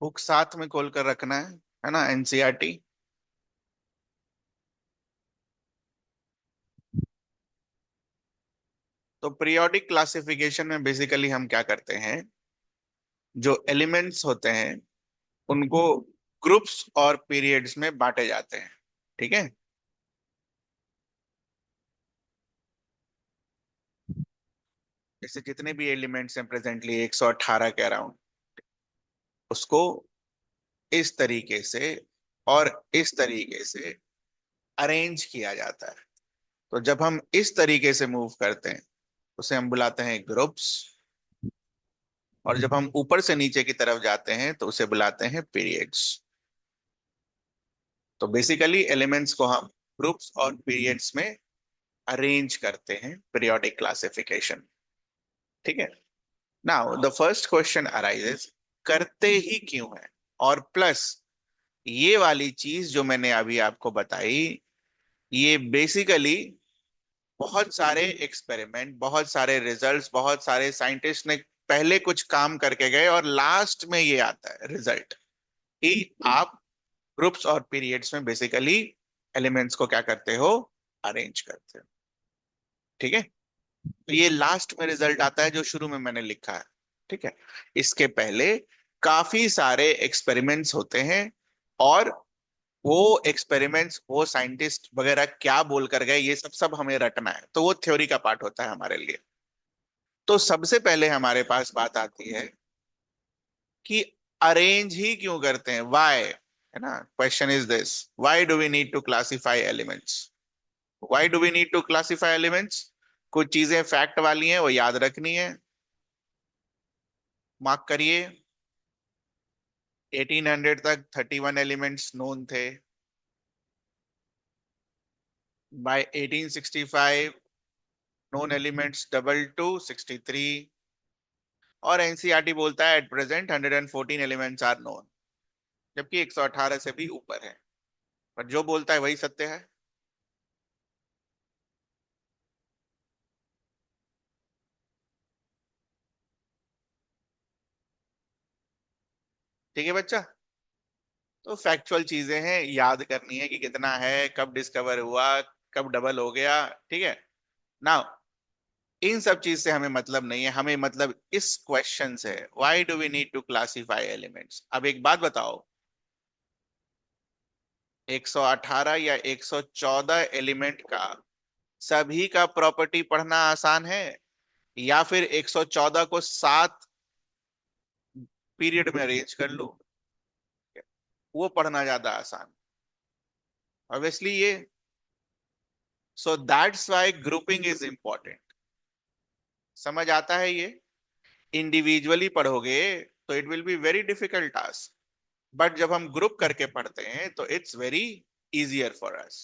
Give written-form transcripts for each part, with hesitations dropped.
Book साथ में खोल कर रखना है ना, एनसीईआरटी। तो पीरियोडिक क्लासिफिकेशन में बेसिकली हम क्या करते हैं, जो एलिमेंट्स होते हैं उनको ग्रुप्स और पीरियड्स में बांटे जाते हैं। ठीक है। जैसे जितने भी एलिमेंट्स हैं प्रेजेंटली 118 के अराउंड, उसको इस तरीके से और इस तरीके से अरेंज किया जाता है। तो जब हम इस तरीके से मूव करते हैं उसे हम बुलाते हैं ग्रुप्स, और जब हम ऊपर से नीचे की तरफ जाते हैं तो उसे बुलाते हैं पीरियड्स। तो बेसिकली एलिमेंट्स को हम ग्रुप्स और पीरियड्स में अरेंज करते हैं, पीरियोडिक क्लासिफिकेशन। ठीक है। Now the first question arises, करते ही क्यों है, और प्लस ये वाली चीज जो मैंने अभी आपको बताई, ये बेसिकली बहुत सारे एक्सपेरिमेंट, बहुत सारे रिजल्ट्स, बहुत सारे साइंटिस्ट ने पहले कुछ काम करके गए और लास्ट में ये आता है रिजल्ट कि आप ग्रुप्स और पीरियड्स में बेसिकली एलिमेंट्स को क्या करते हो, अरेंज करते हो। ठीक है। तो ये लास्ट में रिजल्ट आता है जो शुरू में मैंने लिखा है। ठीक है। इसके पहले काफी सारे एक्सपेरिमेंट्स होते हैं, और वो एक्सपेरिमेंट्स, वो साइंटिस्ट वगैरह क्या बोल कर गए, ये सब सब हमें रटना है, तो वो थ्योरी का पार्ट होता है हमारे लिए। तो सबसे पहले हमारे पास बात आती है कि अरेंज ही क्यों करते हैं, व्हाई, है ना। Question is this, why do we need to classify elements. Why do we need to classify elements. कुछ चीजें फैक्ट वाली हैं, वो याद रखनी है। मार्क करिए, 1800 तक 31 एलिमेंट्स नोन थे। By 1865 known elements double to 63। और एनसीईआरटी बोलता है at present 114 elements are known, जबकि 118 से भी ऊपर है। पर जो बोलता है वही सत्य है। ठीक है बच्चा। तो फैक्चुअल चीजें हैं, याद करनी है कि कितना है, कब डिस्कवर हुआ, कब डबल हो गया। ठीक है। नाउ इन सब चीज से हमें मतलब नहीं है, हमें मतलब इस क्वेश्चन से, why do we need to classify elements. अब एक बात बताओ, 118 या 114 एलिमेंट का सभी का प्रॉपर्टी पढ़ना आसान है, या फिर 114 को 7 पीरियड में अरेंज कर लो, वो पढ़ना ज्यादा आसान। ऑब्वियसली ये, so that's why grouping is important. समझ आता है ये। इंडिविजुअली पढ़ोगे तो it will be very difficult task, but जब हम ग्रुप करके पढ़ते हैं तो it's very easier for us.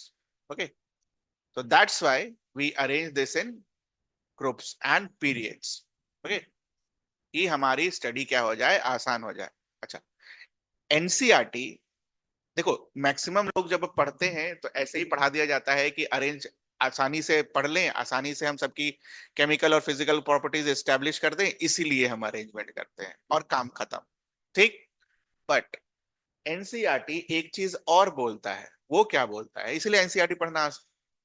Okay. तो that's why we arrange this in groups and periods. Okay. कि हमारी स्टडी क्या हो जाए, आसान हो जाए। अच्छा, एनसीईआरटी, देखो मैक्सिमम लोग जब पढ़ते हैं तो ऐसे ही पढ़ा दिया जाता है कि अरेंज, आसानी से पढ़ लें, आसानी से हम सबकी केमिकल और फिजिकल प्रॉपर्टीज एस्टेब्लिश कर दें, इसीलिए हम अरेंजमेंट करते हैं और काम खत्म। ठीक। बट एनसीईआरटी एक चीज और बोलता है। वो क्या बोलता है, इसलिए एनसीईआरटी पढ़ना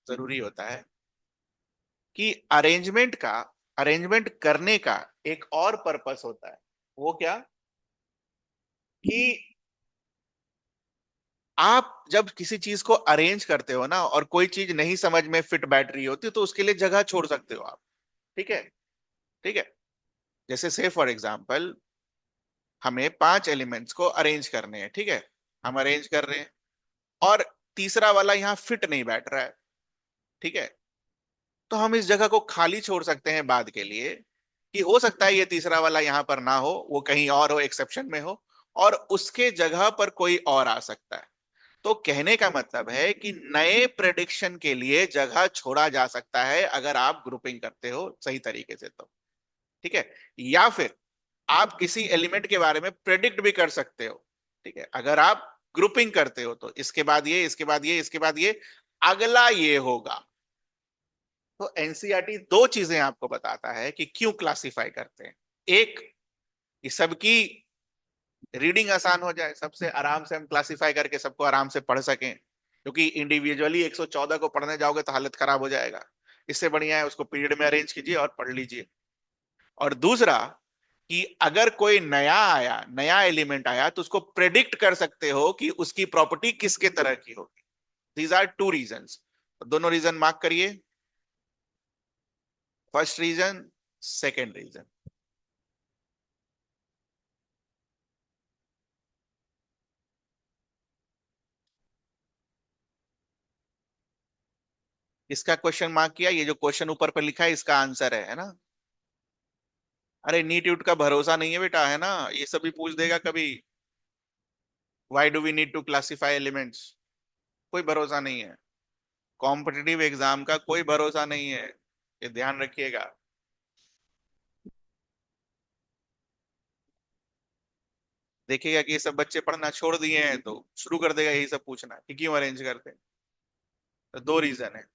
जरूरी होता है कि अरेंजमेंट करने का एक और पर्पस होता है। वो क्या, कि आप जब किसी चीज को अरेंज करते हो ना, और कोई चीज नहीं समझ में फिट बैठ रही होती, तो उसके लिए जगह छोड़ सकते हो आप। ठीक है। ठीक है। जैसे से फॉर एग्जाम्पल, हमें 5 एलिमेंट्स को अरेंज करने हैं। ठीक है। हम अरेंज कर रहे हैं, और तीसरा वाला यहाँ फिट नहीं बैठ रहा है। ठीक है। तो हम इस जगह को खाली छोड़ सकते हैं बाद के लिए, कि हो सकता है ये तीसरा वाला यहाँ पर ना हो, वो कहीं और हो, एक्सेप्शन में हो, और उसके जगह पर कोई और आ सकता है। तो कहने का मतलब है कि नए प्रेडिक्शन के लिए जगह छोड़ा जा सकता है अगर आप ग्रुपिंग करते हो सही तरीके से तो। ठीक है। या फिर आप किसी एलिमेंट के बारे में प्रेडिक्ट भी कर सकते हो। ठीक है, अगर आप ग्रुपिंग करते हो तो इसके बाद ये, इसके बाद ये, इसके बाद ये, अगला ये होगा। तो एनसीईआरटी दो चीजें आपको बताता है कि क्यों क्लासिफाई करते हैं। एक, ये सबकी रीडिंग आसान हो जाए, सबसे आराम से हम क्लासिफाई करके सबको आराम से पढ़ सकें, क्योंकि इंडिविजुअली 114 को पढ़ने जाओगे तो हालत खराब हो जाएगा। इससे बढ़िया है उसको पीरियड में अरेंज कीजिए और पढ़ लीजिए। और दूसरा कि अगर कोई नया आया, नया एलिमेंट आया, तो उसको प्रेडिक्ट कर सकते हो कि उसकी प्रॉपर्टी किसके तरह की होगी। These are two reasons. दोनों रीजन मार्क करिए। First reason, second reason. इसका क्वेश्चन मार्क किया, ये जो क्वेश्चन ऊपर पर लिखा है इसका आंसर है ना। अरे नीट यूट का भरोसा नहीं है बेटा, है ना, ये सभी पूछ देगा कभी। Why do we need to classify elements, कोई भरोसा नहीं है। कॉम्पिटिटिव एग्जाम का कोई भरोसा नहीं है, ये ध्यान रखिएगा। देखिएगा कि ये सब बच्चे पढ़ना छोड़ दिए हैं तो शुरू कर देगा यही सब पूछना कि क्यों अरेंज करते हैं। तो दो रीजन है।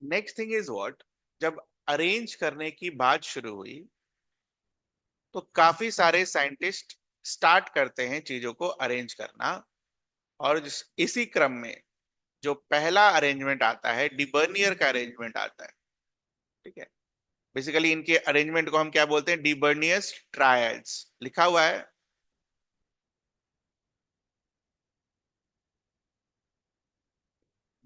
नेक्स्ट थिंग इज व्हाट, जब अरेंज करने की बात शुरू हुई तो काफी सारे साइंटिस्ट स्टार्ट करते हैं चीजों को अरेंज करना। और इसी क्रम में जो पहला अरेंजमेंट आता है, डिबर्नियर का अरेंजमेंट आता है। ठीक है, बेसिकली इनके अरेंजमेंट को हम क्या बोलते हैं, डिबर्नियस ट्रायड्स, लिखा हुआ है।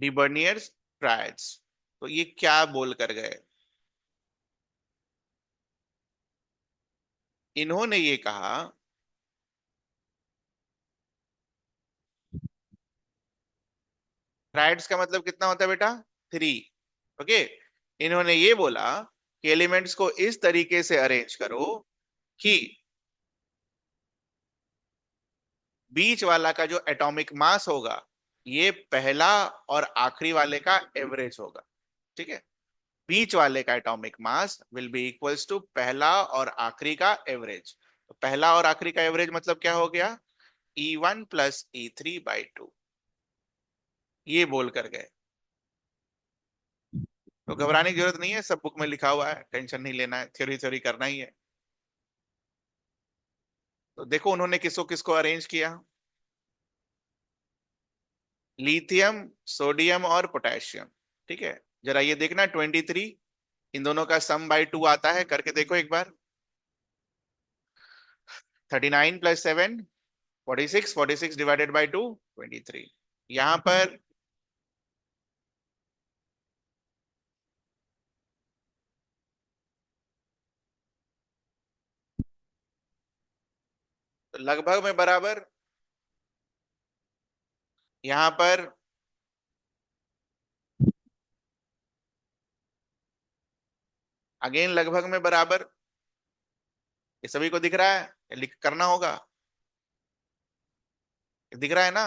डिबर्नियस ट्रायड्स। तो ये क्या बोल कर गए, इन्होंने ये कहा, ट्रायड्स का मतलब कितना होता है बेटा, थ्री। ओके, इन्होंने ये बोला कि एलिमेंट्स को इस तरीके से अरेंज करो कि बीच वाला का जो एटॉमिक मास होगा, ये पहला और आखिरी वाले का एवरेज होगा। ठीक है, बीच वाले का atomic mass will be equals to पहला और आखिरी का एवरेज। तो पहला और आखिरी का एवरेज मतलब क्या हो गया, E1 + E3/2। ये बोल कर गए। तो घबराने की जरूरत नहीं है, सब बुक में लिखा हुआ है, टेंशन नहीं लेना है, थ्योरी थ्योरी करना ही है। तो देखो उन्होंने किसको किसको अरेंज किया, लिथियम, सोडियम और पोटेशियम। ठीक है, जरा ये देखना 23, इन दोनों का सम बाय 2 आता है, करके देखो एक बार। 39 + 7, 46, 46 डिवाइडेड बाई 2, 23। यहां पर तो लगभग में बराबर, यहां पर अगेन लगभग में बराबर। ये सभी को दिख रहा है, लिख करना होगा, दिख रहा है ना।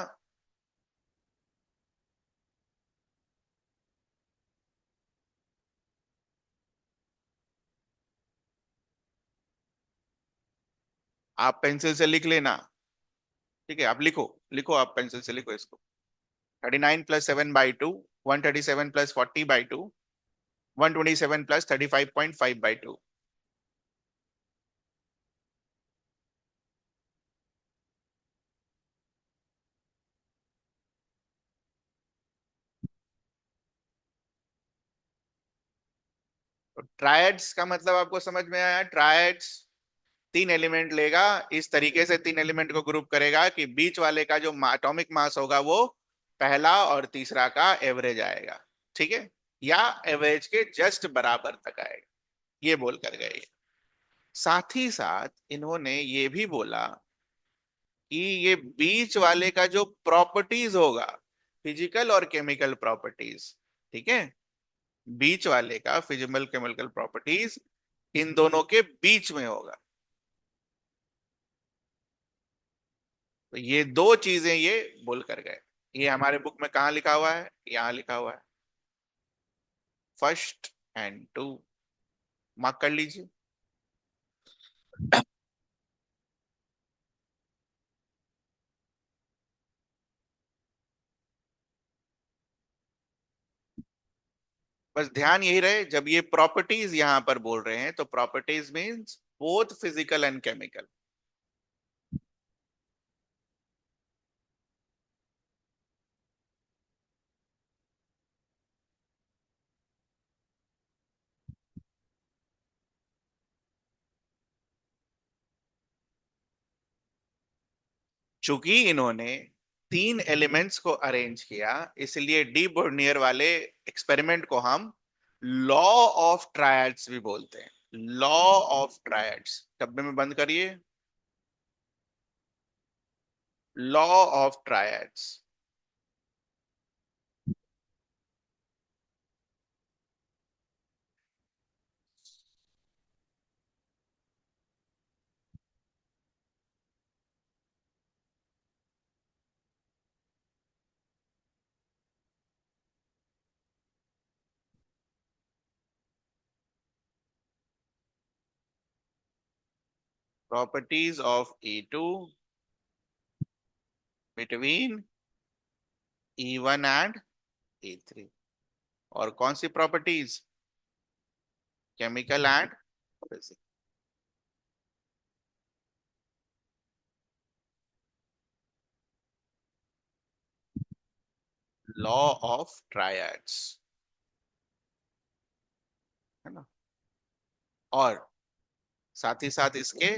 आप पेंसिल से लिख लेना। ठीक है, आप लिखो, लिखो आप पेंसिल से लिखो इसको। 39 + 7/2, 137 + 40/2, 127 + 35.5/2। तो ट्रायड्स का मतलब आपको समझ में आया। ट्रायड्स तीन एलिमेंट लेगा, इस तरीके से तीन एलिमेंट को ग्रुप करेगा कि बीच वाले का जो एटॉमिक मास होगा वो पहला और तीसरा का एवरेज आएगा। ठीक है, या एवरेज के जस्ट बराबर तक आएगा, ये बोल कर गए। साथ ही साथ इन्होंने ये भी बोला कि ये बीच वाले का जो प्रॉपर्टीज होगा, फिजिकल और केमिकल प्रॉपर्टीज, ठीक है, बीच वाले का फिजिकल केमिकल प्रॉपर्टीज इन दोनों के बीच में होगा। तो ये दो चीजें ये बोल कर गए। ये हमारे बुक में कहाँ लिखा हुआ है? यहाँ लिखा हुआ है, फर्स्ट एंड टू। मार्क कर लीजिए। बस ध्यान यही रहे, जब ये प्रॉपर्टीज यहां पर बोल रहे हैं तो properties means both physical and chemical. चूंकि इन्होंने तीन एलिमेंट्स को अरेंज किया, इसलिए डी बोर्नियर वाले एक्सपेरिमेंट को हम लॉ ऑफ ट्रायड्स भी बोलते हैं। लॉ ऑफ ट्रायड्स डब्बे में बंद करिए। Law of triads. Properties of E2 between E1 and E3। और कौन सी properties? Chemical and physics. Law of triads, है ना। और साथ ही साथ इसके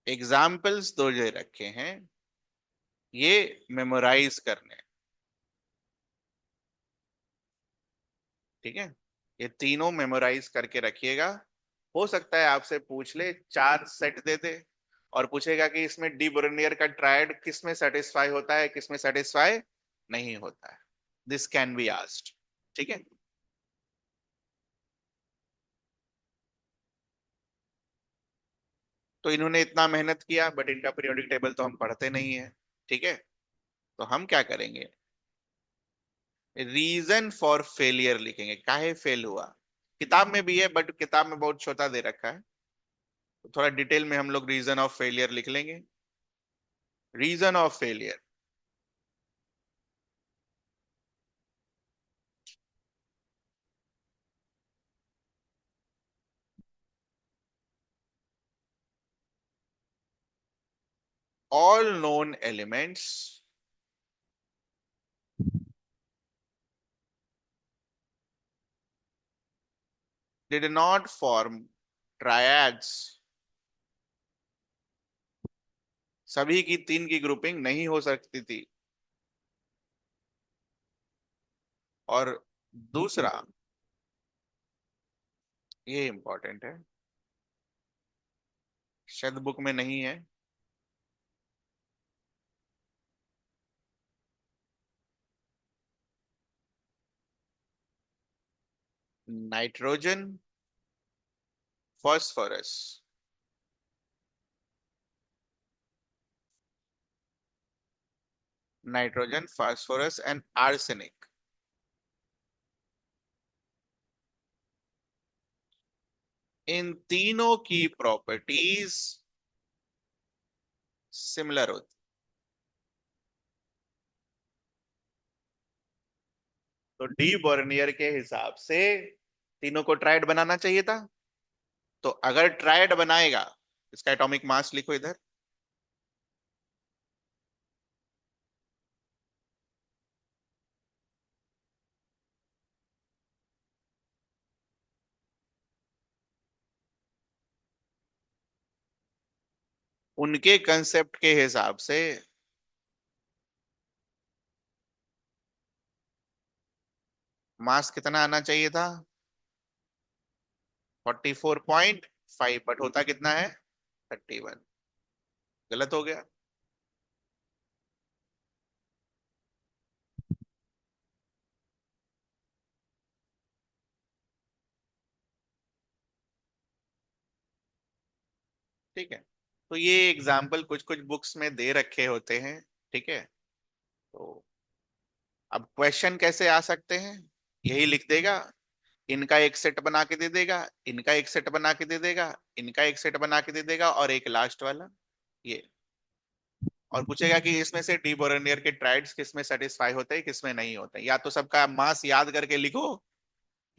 एग्जाम्पल्स दो जो रखे हैं, ये मेमोराइज करने हैं, ठीक है। ये तीनों मेमोराइज करके रखिएगा। हो सकता है आपसे पूछ ले, चार सेट दे दे और पूछेगा कि इसमें डी ब्रोनियर का ट्रायड किस में सेटिस्फाई होता है, किस में सेटिस्फाई नहीं होता है। दिस कैन बी आस्क्ड, ठीक है। तो इन्होंने इतना मेहनत किया, बट इनका पीरियोडिक टेबल तो हम पढ़ते नहीं है, ठीक है। तो हम क्या करेंगे, रीजन फॉर फेलियर लिखेंगे, काहे फेल हुआ। किताब में भी है बट किताब में बहुत छोटा दे रखा है, तो थोड़ा डिटेल में हम लोग रीजन ऑफ फेलियर लिख लेंगे। Reason of failure. All known elements did not form triads. सभी की तीन की ग्रुपिंग नहीं हो सकती थी। और दूसरा, ये इंपॉर्टेंट है, शायद बुक में नहीं है। Nitrogen, phosphorus, nitrogen phosphorus and arsenic, इन तीनों की प्रॉपर्टीज सिमिलर होती। तो डी बर्नियर के हिसाब से तीनों को ट्राइड बनाना चाहिए था। तो अगर ट्राइड बनाएगा, इसका एटॉमिक मास लिखो इधर। उनके कंसेप्ट के हिसाब से मास कितना आना चाहिए था? 44.5, बट होता कितना है? 31। गलत हो गया। ठीक है। तो ये एग्जाम्पल कुछ कुछ बुक्स में दे रखे होते हैं। ठीक है, तो अब क्वेश्चन कैसे आ सकते हैं, यही लिख देगा, इनका एक सेट बना के दे देगा, इनका एक सेट बना के दे देगा, इनका एक सेट बना के दे देगा, और एक लास्ट वाला ये। और पूछेगा कि इसमें से डी बोरोनियर के ट्राइड्स किस में सेटिस्फाई होते हैं, किस में नहीं होते हैं। या तो सबका मास याद करके लिखो,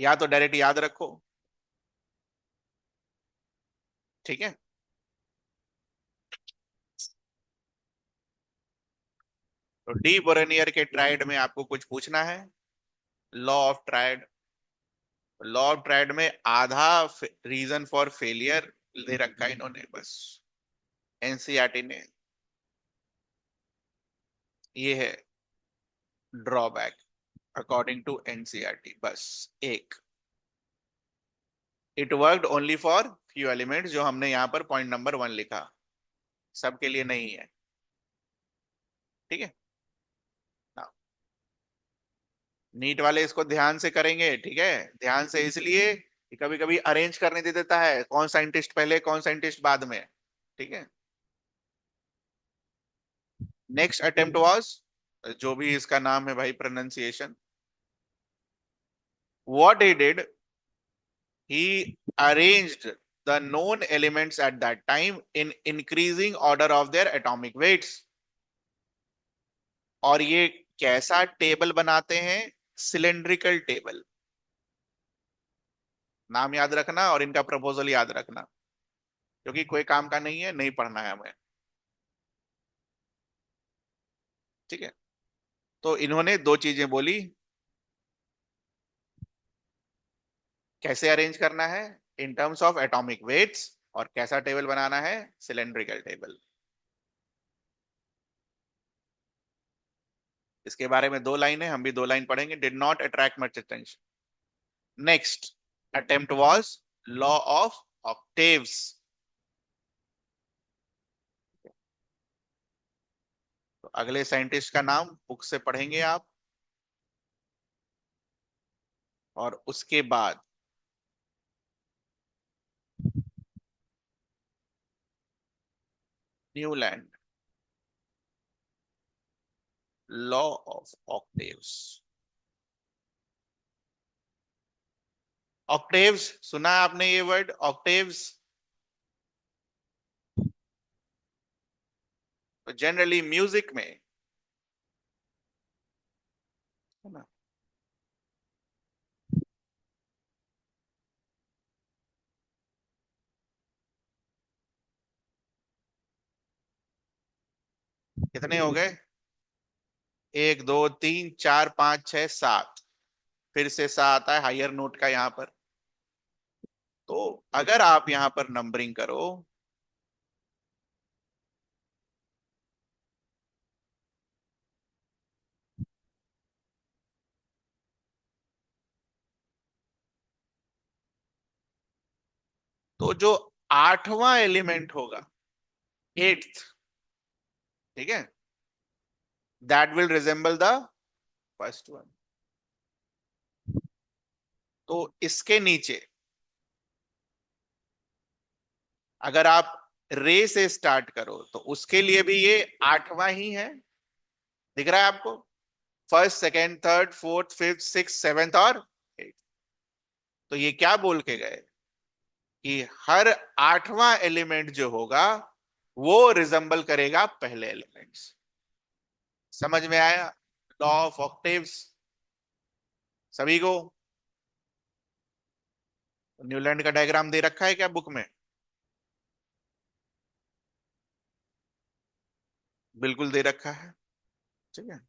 या तो डायरेक्ट याद रखो। ठीक है, तो डी बोरोनियर के ट्राइड में आपको कुछ पूछना है, law of tried. Law of tried में आधा रीजन फॉर फेलियर दे रखा है इन्होंने बस, एनसीईआरटी ने। ये है ड्रॉबैक अकॉर्डिंग टू एनसीईआरटी, बस एक। It worked only for few elements, जो हमने यहां पर पॉइंट नंबर 1 लिखा, सबके लिए नहीं है। ठीक है, नीट वाले इसको ध्यान से करेंगे। ठीक है, ध्यान से इसलिए कि कभी कभी अरेंज करने दे देता है, कौन साइंटिस्ट पहले कौन साइंटिस्ट बाद में। ठीक है, नेक्स्ट अटेम्प्ट वाज, जो भी इसका नाम है भाई pronunciation, what he did, he arranged the known elements at that time in increasing order of their atomic weights। और ये कैसा टेबल बनाते हैं, सिलेंड्रिकल टेबल। नाम याद रखना और इनका प्रपोजल याद रखना, क्योंकि कोई काम का नहीं है, नहीं पढ़ना है हमें। ठीक है, तो इन्होंने दो चीजें बोली, कैसे अरेंज करना है in terms of atomic weights, और कैसा टेबल बनाना है, सिलेंड्रिकल टेबल। इसके बारे में दो लाइन है, हम भी दो लाइन पढ़ेंगे। Did not attract much attention. Next attempt was law of octaves. तो अगले साइंटिस्ट का नाम बुक से पढ़ेंगे आप, और उसके बाद Newland, law of octaves. Octaves सुना है आपने ये वर्ड, ऑक्टेव्स? तो जनरली म्यूजिक में, है ना, कितने हो गए, 1 2 3 4 5 6 7, फिर से सा आता है हायर नोट का यहां पर। तो अगर आप यहां पर नंबरिंग करो, तो जो आठवां एलिमेंट होगा, एट्थ, ठीक है, that will resemble the first one. तो इसके नीचे अगर आप रे से स्टार्ट करो, तो उसके लिए भी ये आठवां ही है। दिख रहा है आपको, first second third fourth fifth six seventh और एट। तो ये क्या बोल के गए कि हर आठवां एलिमेंट जो होगा वो रिजेंबल करेगा पहले एलिमेंट्स। समझ में आया लॉ ऑफ ऑक्टेव्स सभी को? न्यूलैंड का डायग्राम दे रखा है क्या बुक में? बिल्कुल दे रखा है। ठीक है,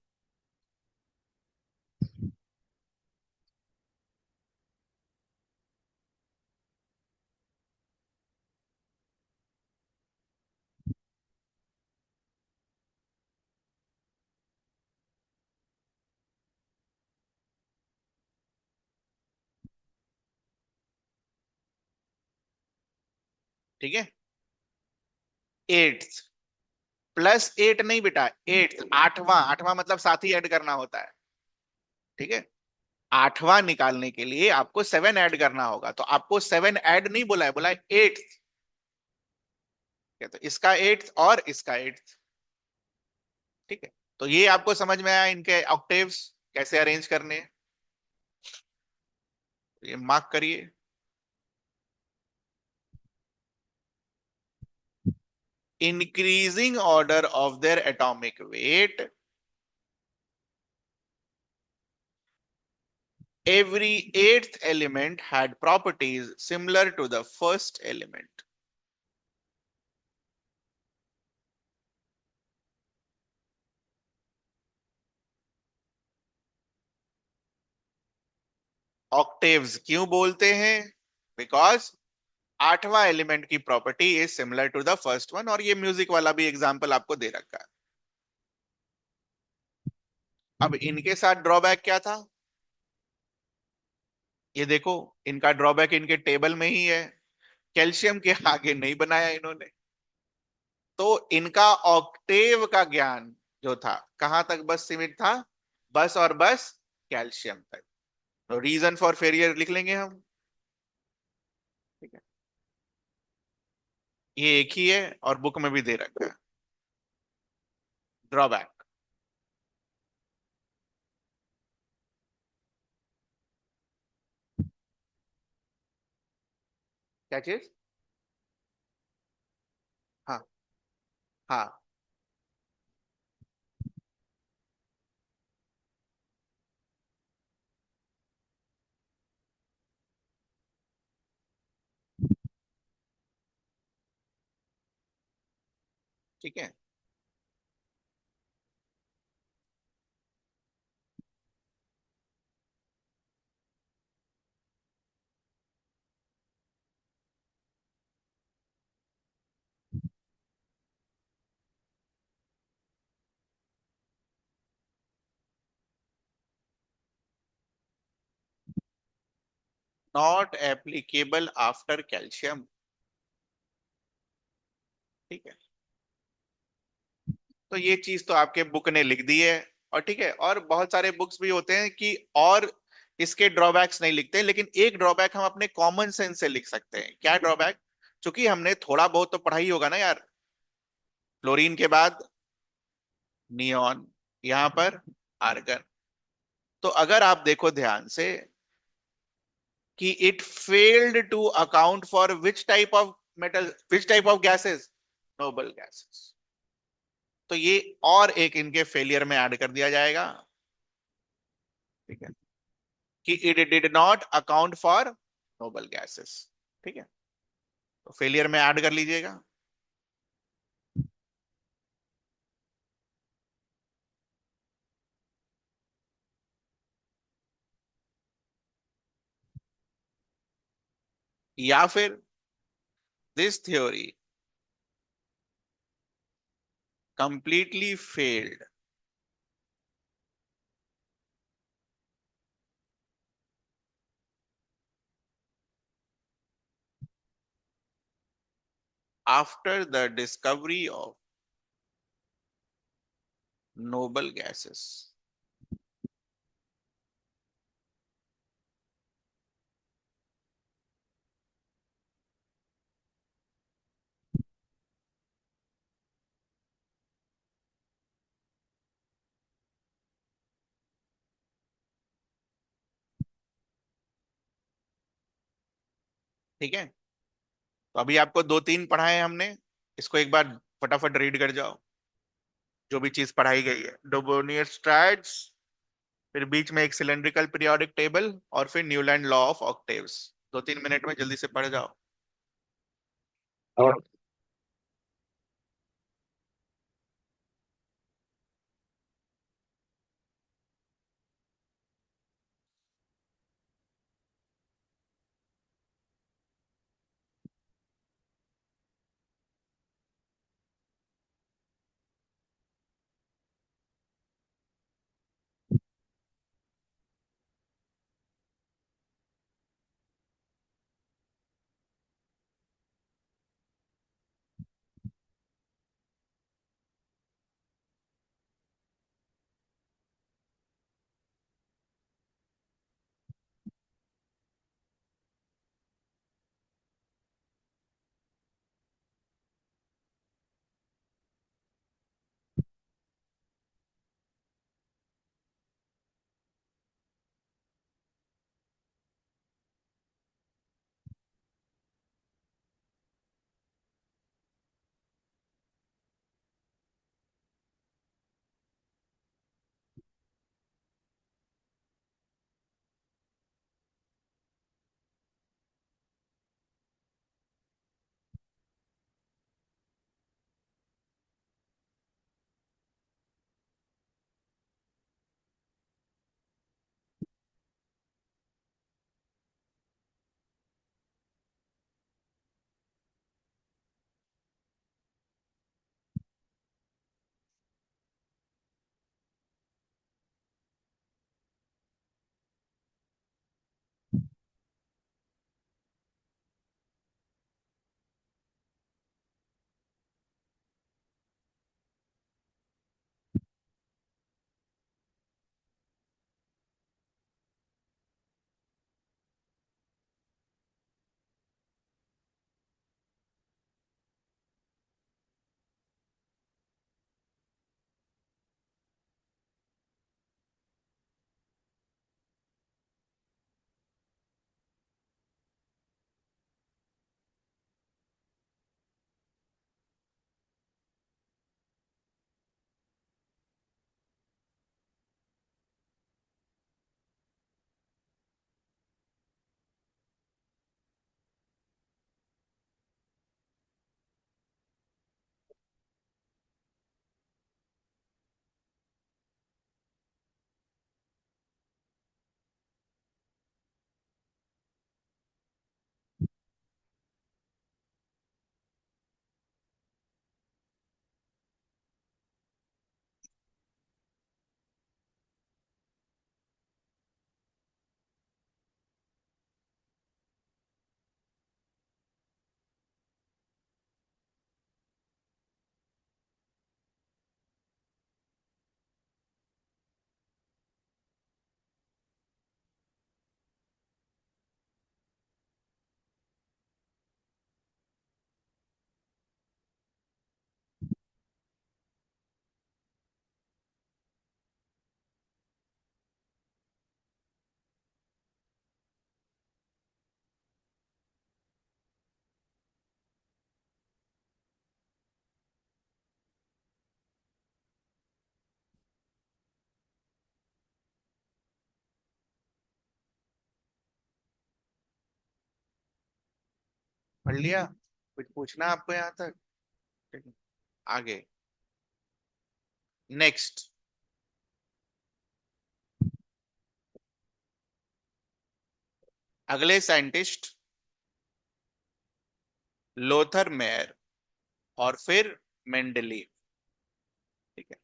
ठीक है। एट्थ, +8 नहीं बेटा, एट्थ, आठवां, आठवां मतलब साथ ही ऐड करना होता है। ठीक है, आठवां निकालने के लिए आपको 7 ऐड करना होगा, तो आपको 7 ऐड नहीं बोला है, बोला है 8। है, तो इसका एट्थ और इसका एट्थ। ठीक है, तो ये आपको समझ में आया इनके ऑक्टेव्स कैसे अरेंज करने हैं। ये मार्क करिए। Increasing order of their atomic weight, every eighth element had properties similar to the first element. Octaves क्यों बोलते हैं? बिकॉज आठवां एलिमेंट की property is similar to the first one, और ये म्यूजिक वाला भी एग्जांपल आपको दे रखा है। अब इनके साथ ड्रॉबैक क्या था? ये देखो, इनका ड्रॉबैक इनके टेबल में ही है, कैल्शियम के आगे नहीं बनाया इन्होंने। तो इनका ऑक्टेव का ज्ञान जो था कहां तक बस सीमित था? बस और बस कैल्शियम तक। तो रीजन फॉर फेलियर लिख लेंगे हम। ठीक है, ये एक ही है और बुक में भी दे रखा है। ड्रॉबैक क्या चीज? हाँ, हाँ, ठीक है। Not applicable after calcium. ठीक है, तो ये चीज तो आपके बुक ने लिख दी है। और ठीक है, और बहुत सारे बुक्स भी होते हैं कि और इसके ड्रॉबैक्स नहीं लिखते, लेकिन एक ड्रॉबैक हम अपने कॉमन सेंस से लिख सकते हैं। क्या ड्रॉबैक? क्योंकि हमने थोड़ा बहुत तो पढ़ा ही होगा ना यार। क्लोरीन के बाद नियॉन, यहां पर आर्गन। तो अगर आप देखो ध्यान से कि it failed to account for which type of metal, which type of gases, noble gases. तो ये और एक इनके फेलियर में ऐड कर दिया जाएगा। ठीक है, कि it did not account for noble gases. ठीक है, तो फेलियर में ऐड कर लीजिएगा। या फिर this theory completely failed after the discovery of noble gases. ठीक है, तो अभी आपको दो तीन पढ़ाए हमने, इसको एक बार फटाफट रीड कर जाओ, जो भी चीज पढ़ाई गई है। डोबोनियर स्ट्रैट्स, फिर बीच में एक सिलेंड्रिकल पीरियोडिक टेबल, और फिर न्यूलैंड लॉ ऑफ ऑक्टेव्स। दो तीन मिनट में जल्दी से पढ़ जाओ। और पढ़ लिया? कुछ पूछना आपको यहाँ तक? ठीक है, आगे। नेक्स्ट, अगले साइंटिस्ट लोथर मेयर और फिर मेंडलीव। ठीक है,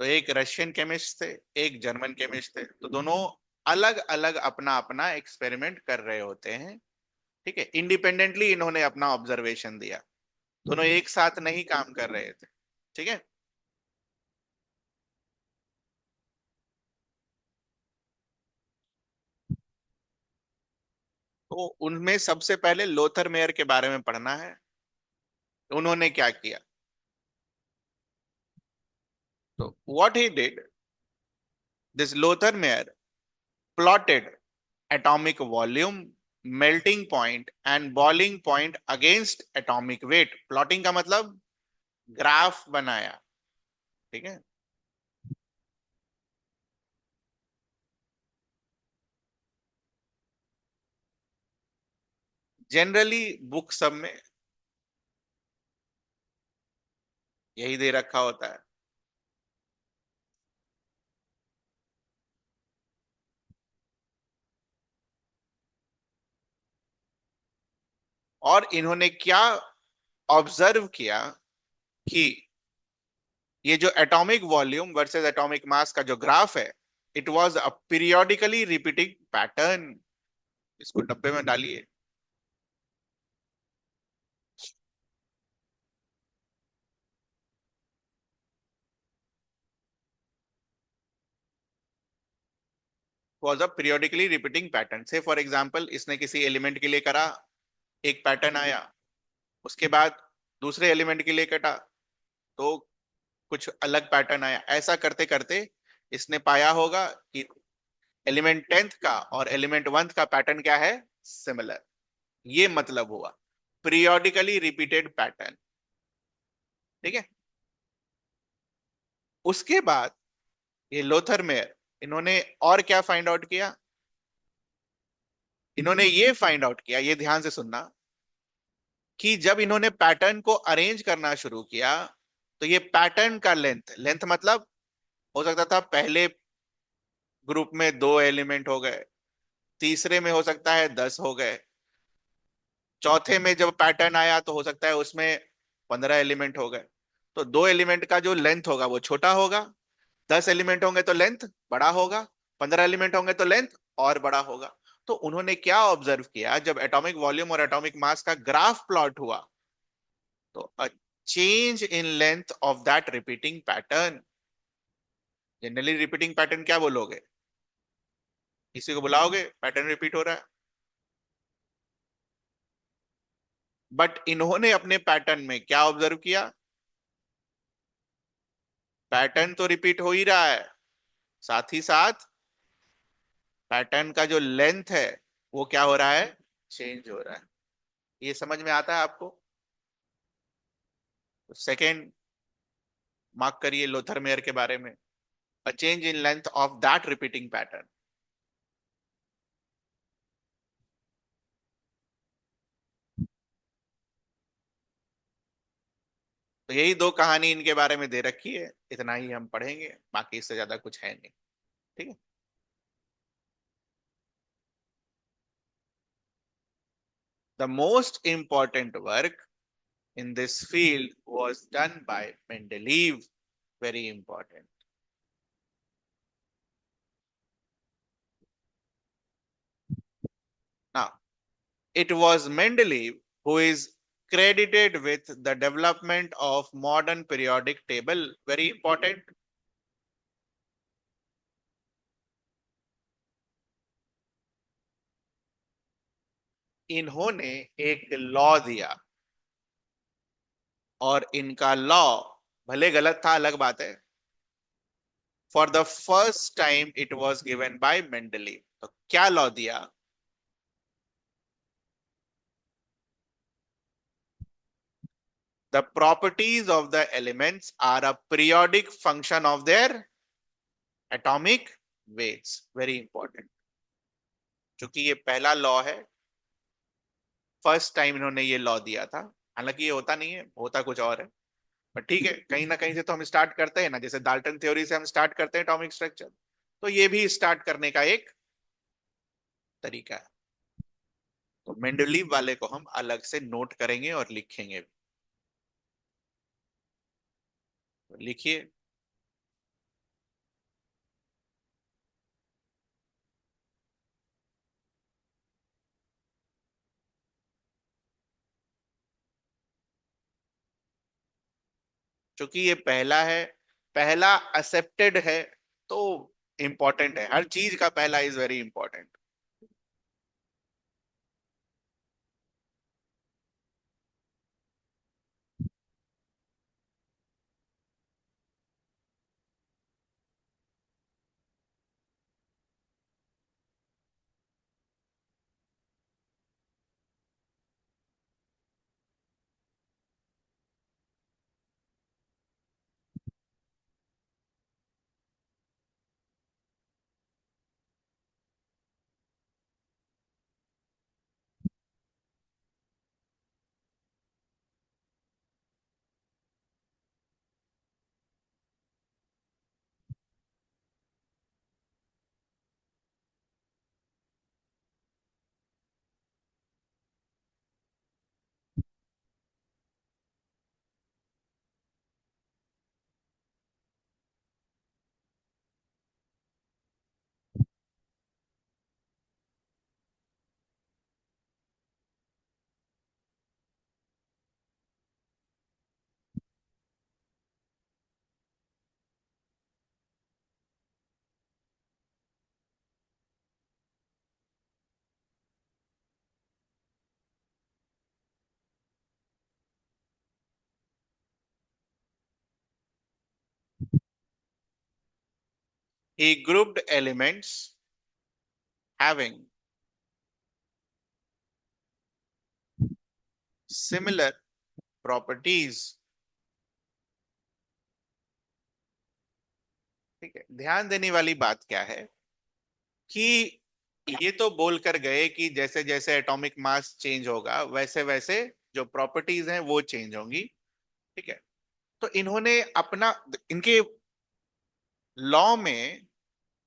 तो एक रशियन केमिस्ट थे, एक जर्मन केमिस्ट थे, तो दोनों अलग अलग अपना अपना एक्सपेरिमेंट कर रहे होते हैं। ठीक है, इंडिपेंडेंटली इन्होंने अपना ऑब्जर्वेशन दिया, दोनों एक साथ नहीं काम कर रहे थे। ठीक है, तो उनमें सबसे पहले लोथर मेयर के बारे में पढ़ना है। उन्होंने क्या किया? तो what he did, this Lothar Meyer plotted atomic volume, melting point and boiling point against atomic weight। Plotting का मतलब ग्राफ बनाया। ठीक है, जनरली बुक सब में यही दे रखा होता है। और इन्होंने क्या ऑब्जर्व किया कि ये जो atomic volume versus atomic mass का जो ग्राफ है, it was a periodically repeating pattern. इसको डब्बे में डालिए। Was a periodically repeating pattern. से फॉर एग्जांपल इसने किसी एलिमेंट के लिए करा, एक पैटर्न आया, उसके बाद दूसरे एलिमेंट के लिए कटा तो कुछ अलग पैटर्न आया। ऐसा करते करते इसने पाया होगा कि एलिमेंट टेंथ का और एलिमेंट वंथ का पैटर्न क्या है, सिमिलर। ये मतलब हुआ पीरियोडिकली रिपीटेड पैटर्न। ठीक है, उसके बाद ये लोथर मेयर, इन्होंने और क्या फाइंड आउट किया? इन्होंने ये फाइंड आउट किया, ये ध्यान से सुनना, कि जब इन्होंने पैटर्न को अरेंज करना शुरू किया तो ये पैटर्न का लेंथ, लेंथ मतलब हो सकता था पहले ग्रुप में 2 एलिमेंट हो गए, तीसरे में हो सकता है 10 हो गए, चौथे में जब पैटर्न आया तो हो सकता है उसमें 15 एलिमेंट हो गए। तो 2 एलिमेंट का जो लेंथ होगा वो छोटा होगा, 10 एलिमेंट होंगे तो लेंथ बड़ा होगा, 15 एलिमेंट होंगे तो लेंथ और बड़ा होगा। तो उन्होंने क्या ऑब्जर्व किया, जब एटॉमिक वॉल्यूम और एटॉमिक मास का ग्राफ प्लॉट हुआ तो a change in length of that repeating pattern. Generally repeating pattern क्या बोलोगे? किसी को बुलाओगे पैटर्न रिपीट हो रहा है, बट इन्होंने अपने पैटर्न में क्या ऑब्जर्व किया? पैटर्न तो रिपीट हो ही रहा है, साथ ही साथ पैटर्न का जो लेंथ है वो क्या हो रहा है, चेंज हो रहा है। ये समझ में आता है आपको? सेकेंड मार्क करिए लोथर मेयर के बारे में, a change in length of that repeating pattern. तो यही 2 कहानी इनके बारे में दे रखी है, इतना ही हम पढ़ेंगे, बाकी इससे ज्यादा कुछ है नहीं। ठीक है, the most important work in this field was done by Mendeleev. Very important. Now, it was Mendeleev who is credited with the development of modern periodic table. Very important. इन्होंने एक लॉ दिया और इनका लॉ भले गलत था अलग बात है, for the first time it was given by Mendeleev. तो क्या लॉ दिया? The properties of the elements are a periodic function of their atomic weights। Very important, क्योंकि ये पहला लॉ है, फर्स्ट टाइम इन्होंने ये लॉ दिया था। हालांकि ये होता नहीं है, होता कुछ और है, पर ठीक है, कहीं ना कहीं से तो हम स्टार्ट करते हैं ना, जैसे डाल्टन थ्योरी से हम स्टार्ट करते हैं एटॉमिक स्ट्रक्चर, तो ये भी स्टार्ट करने का एक तरीका है। तो मेंडलीव वाले को हम अलग से नोट करेंगे और लिखेंगे भी। तो लिखिए। क्योंकि ये पहला है, पहला एक्सेप्टेड है, तो इंपॉर्टेंट है, हर चीज का पहला is very important. He grouped elements having similar properties। ठीक है, ध्यान देने वाली बात क्या है कि ये तो बोल कर गए कि जैसे जैसे एटॉमिक मास चेंज होगा वैसे वैसे जो प्रॉपर्टीज हैं वो चेंज होंगी। ठीक है, तो इन्होंने अपना, इनके लॉ में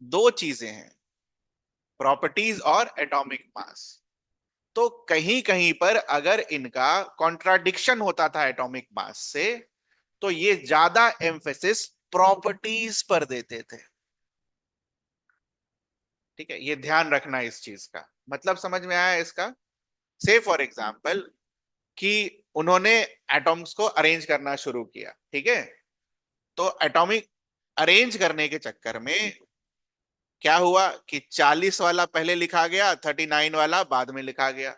दो चीजें हैं, प्रॉपर्टीज और एटॉमिक मास। तो कहीं कहीं पर अगर इनका कॉन्ट्राडिक्शन होता था एटॉमिक मास से, तो ये ज्यादा एम्फेसिस प्रॉपर्टीज पर देते थे। ठीक है, ये ध्यान रखना इस चीज का, मतलब समझ में आया इसका। से फॉर एग्जाम्पल कि उन्होंने एटॉम्स को अरेंज करना शुरू किया, ठीक है, तो एटॉमिक अरेंज करने के चक्कर में क्या हुआ कि 40 वाला पहले लिखा गया, 39 वाला बाद में लिखा गया।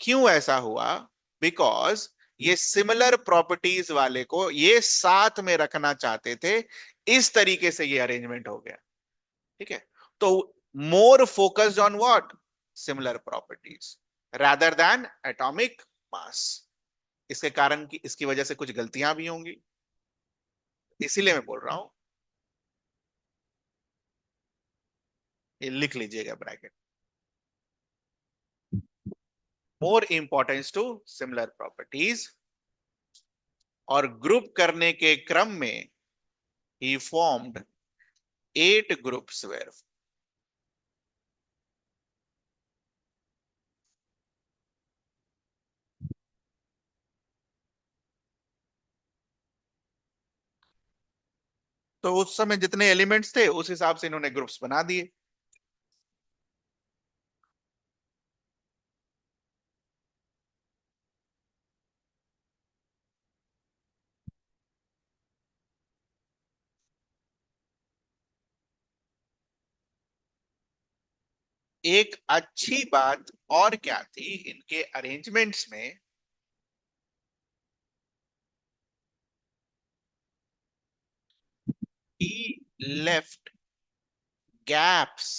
क्यों ऐसा हुआ? बिकॉज ये सिमिलर प्रॉपर्टीज वाले को ये साथ में रखना चाहते थे, इस तरीके से ये अरेंजमेंट हो गया। ठीक है, तो more focused on what, similar properties rather than atomic mass. इसके कारण की, इसकी वजह से कुछ गलतियां भी होंगी, इसीलिए मैं बोल रहा हूं, ये लिख लीजिएगा bracket. More importance to similar properties, और ग्रुप करने के क्रम में ही फॉर्म्ड 8 ग्रुप्स वेयर। तो उस समय जितने एलिमेंट्स थे उस हिसाब से इन्होंने ग्रुप्स बना दिए। एक अच्छी बात और क्या थी इनके अरेंजमेंट्स में, ही लेफ्ट गैप्स।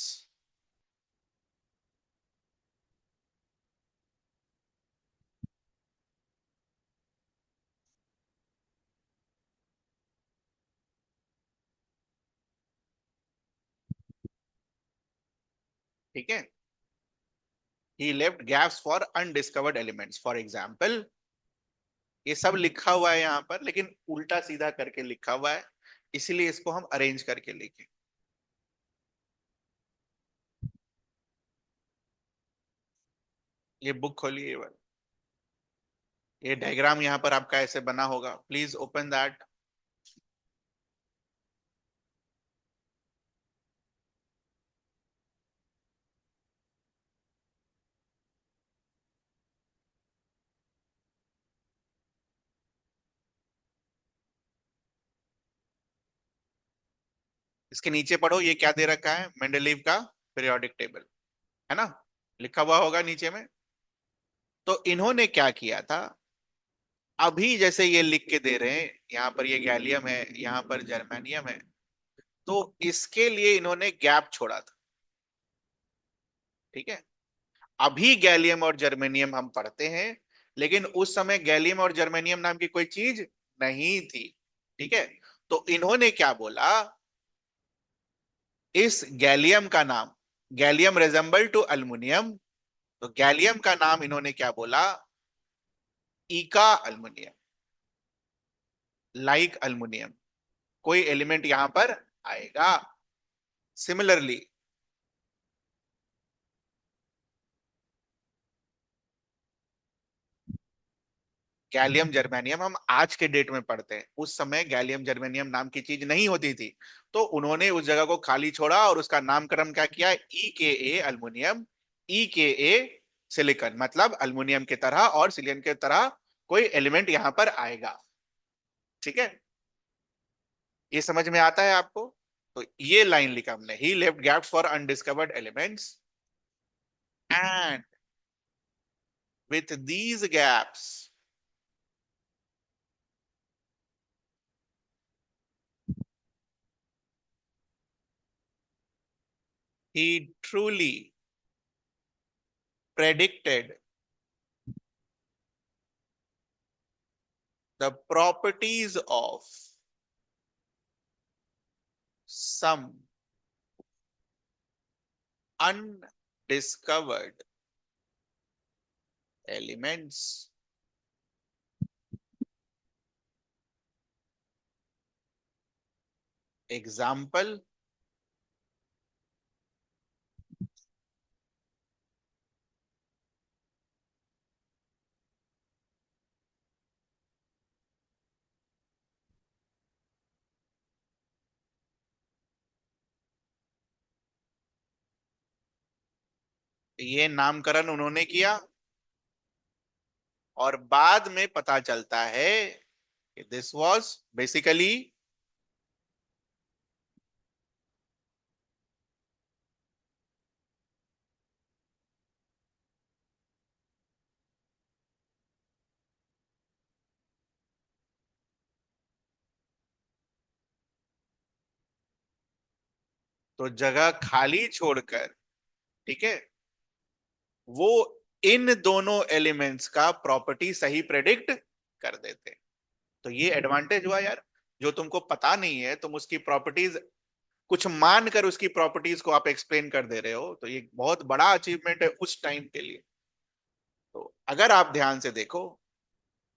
ठीक है, he left gaps for undiscovered elements, for example. ये सब लिखा हुआ है यहाँ पर, लेकिन उल्टा सीधा करके लिखा हुआ है, इसीलिए इसको हम अरेंज करके लिखे। ये बुक खोलिए, ये डायग्राम यहाँ पर आपका ऐसे बना होगा, प्लीज ओपन दैट। इसके नीचे पढ़ो, ये क्या दे रखा है, मेंडलीव का पीरियोडिक टेबल, है ना, लिखा हुआ होगा नीचे में। तो इन्होंने क्या किया था, अभी जैसे ये लिख के दे रहे हैं, यहाँ पर ये गैलियम है, यहाँ पर जर्मेनियम है, तो इसके लिए इन्होंने गैप छोड़ा था। ठीक है, अभी गैलियम और जर्मेनियम हम पढ़ते हैं, लेकिन उस समय गैलियम और जर्मेनियम नाम की कोई चीज नहीं थी। ठीक है, तो इन्होंने क्या बोला, इस गैलियम का नाम, गैलियम रेजेंबल टू अल्युमिनियम, तो गैलियम का नाम इन्होंने क्या बोला, इका अल्युमिनियम, लाइक अल्युमिनियम, कोई एलिमेंट यहां पर आएगा। सिमिलरली गैलियम जर्मेनियम हम आज के डेट में पढ़ते हैं, उस समय गैलियम जर्मेनियम नाम की चीज नहीं होती थी, तो उन्होंने उस जगह को खाली छोड़ा और उसका नामकरण क्या किया, ई के ए अल्युमिनियम, ई के ए सिलिकॉन, मतलब अल्युमिनियम की तरह और सिलिकॉन की तरह कोई एलिमेंट यहां पर आएगा। ठीक है, ये समझ में आता है आपको। तो ये लाइन लिखा हमने, he left gaps for undiscovered elements and with these gaps he truly predicted the properties of some undiscovered elements. Example, ये नामकरण उन्होंने किया और बाद में पता चलता है कि दिस वाज बेसिकली, तो जगह खाली छोड़कर, ठीक है, वो इन दोनों एलिमेंट्स का प्रॉपर्टी सही प्रेडिक्ट कर देते। तो ये एडवांटेज हुआ यार, जो तुमको पता नहीं है तुम उसकी प्रॉपर्टीज कुछ मान कर उसकी प्रॉपर्टीज को आप एक्सप्लेन कर दे रहे हो, तो ये बहुत बड़ा अचीवमेंट है उस टाइम के लिए। तो अगर आप ध्यान से देखो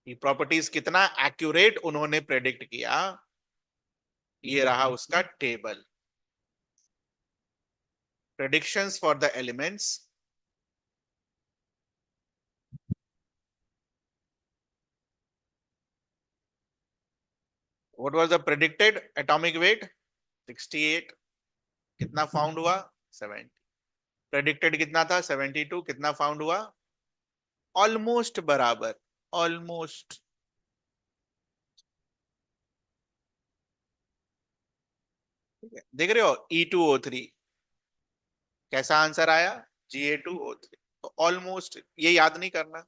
कि प्रॉपर्टीज कितना एक्यूरेट उन्होंने प्रेडिक्ट किया, ये रहा उसका table, predictions for the elements. What was the predicted atomic weight, 68, कितना फाउंड हुआ, 70, प्रेडिक्टेड कितना था 72, कितना फाउंड हुआ, ऑलमोस्ट बराबर, ऑलमोस्ट। देख रहे हो E2O3 कैसा आंसर आया, Ga2O3, तो ऑलमोस्ट, ये याद नहीं करना।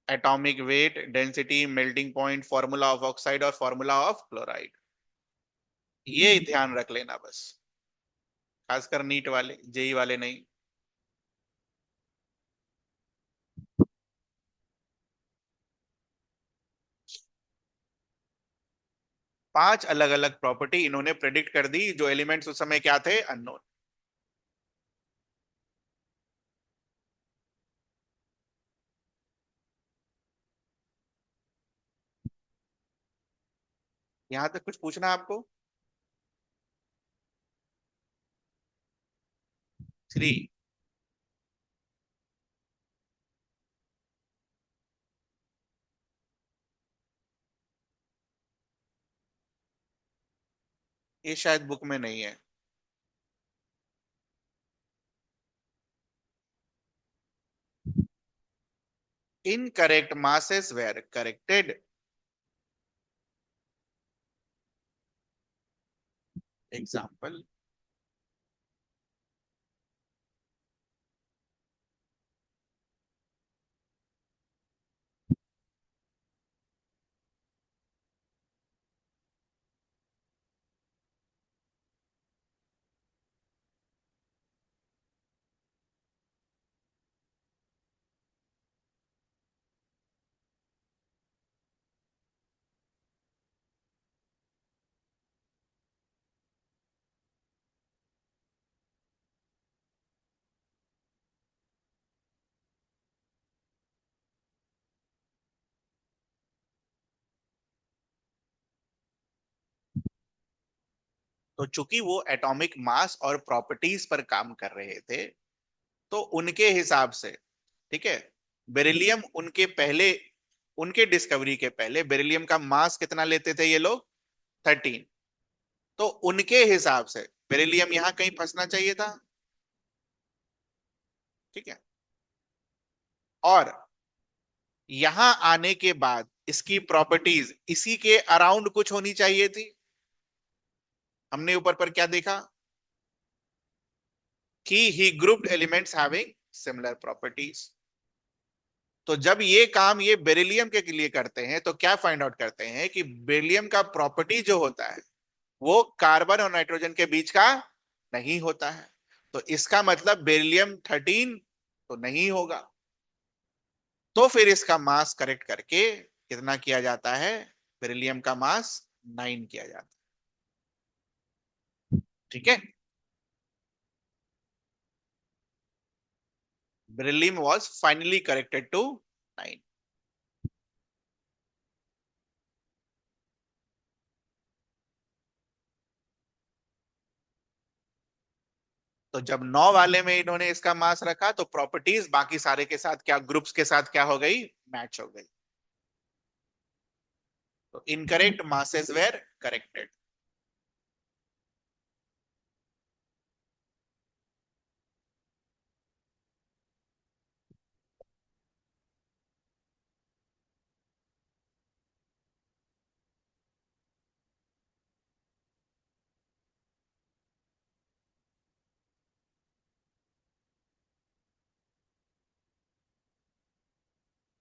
Atomic weight, density, melting point, formula of oxide और फॉर्मूला ऑफ क्लोराइड, ये ध्यान रख लेना बस, खासकर नीट वाले, जेई वाले नहीं। 5 अलग अलग प्रॉपर्टी इन्होंने प्रेडिक्ट कर दी, जो एलिमेंट्स उस समय क्या थे, अननोन। यहां तक कुछ पूछना आपको? 3। ये शायद बुक में नहीं है। Incorrect masses were corrected। Example. तो चूंकि वो एटॉमिक मास और प्रॉपर्टीज पर काम कर रहे थे, तो उनके हिसाब से, ठीक है, बेरिलियम उनके पहले, उनके डिस्कवरी के पहले बेरिलियम का मास कितना लेते थे ये लोग? 13। तो उनके हिसाब से बेरिलियम यहां कहीं फंसना चाहिए था। ठीक है। और यहां आने के बाद इसकी प्रॉपर्टीज इसी के अराउंड कुछ होनी चाहिए थी। हमने ऊपर पर क्या देखा कि he grouped elements having similar properties. तो जब ये काम ये बेरिलियम के लिए करते हैं, तो क्या फाइंड आउट करते हैं कि बेरिलियम का प्रॉपर्टी जो होता है वो कार्बन और नाइट्रोजन के बीच का नहीं होता है। तो इसका मतलब बेरिलियम 13 तो नहीं होगा। तो फिर इसका मास करेक्ट करके कितना किया जाता है? बेरिलियम का मास 9 किया जाता है। ठीक है। Beryllium was finally corrected to 9। तो जब 9 वाले में इन्होंने इसका मास रखा, तो प्रॉपर्टीज बाकी सारे के साथ क्या, ग्रुप्स के साथ क्या हो गई? मैच हो गई। तो इनकरेक्ट मासेस वेर करेक्टेड।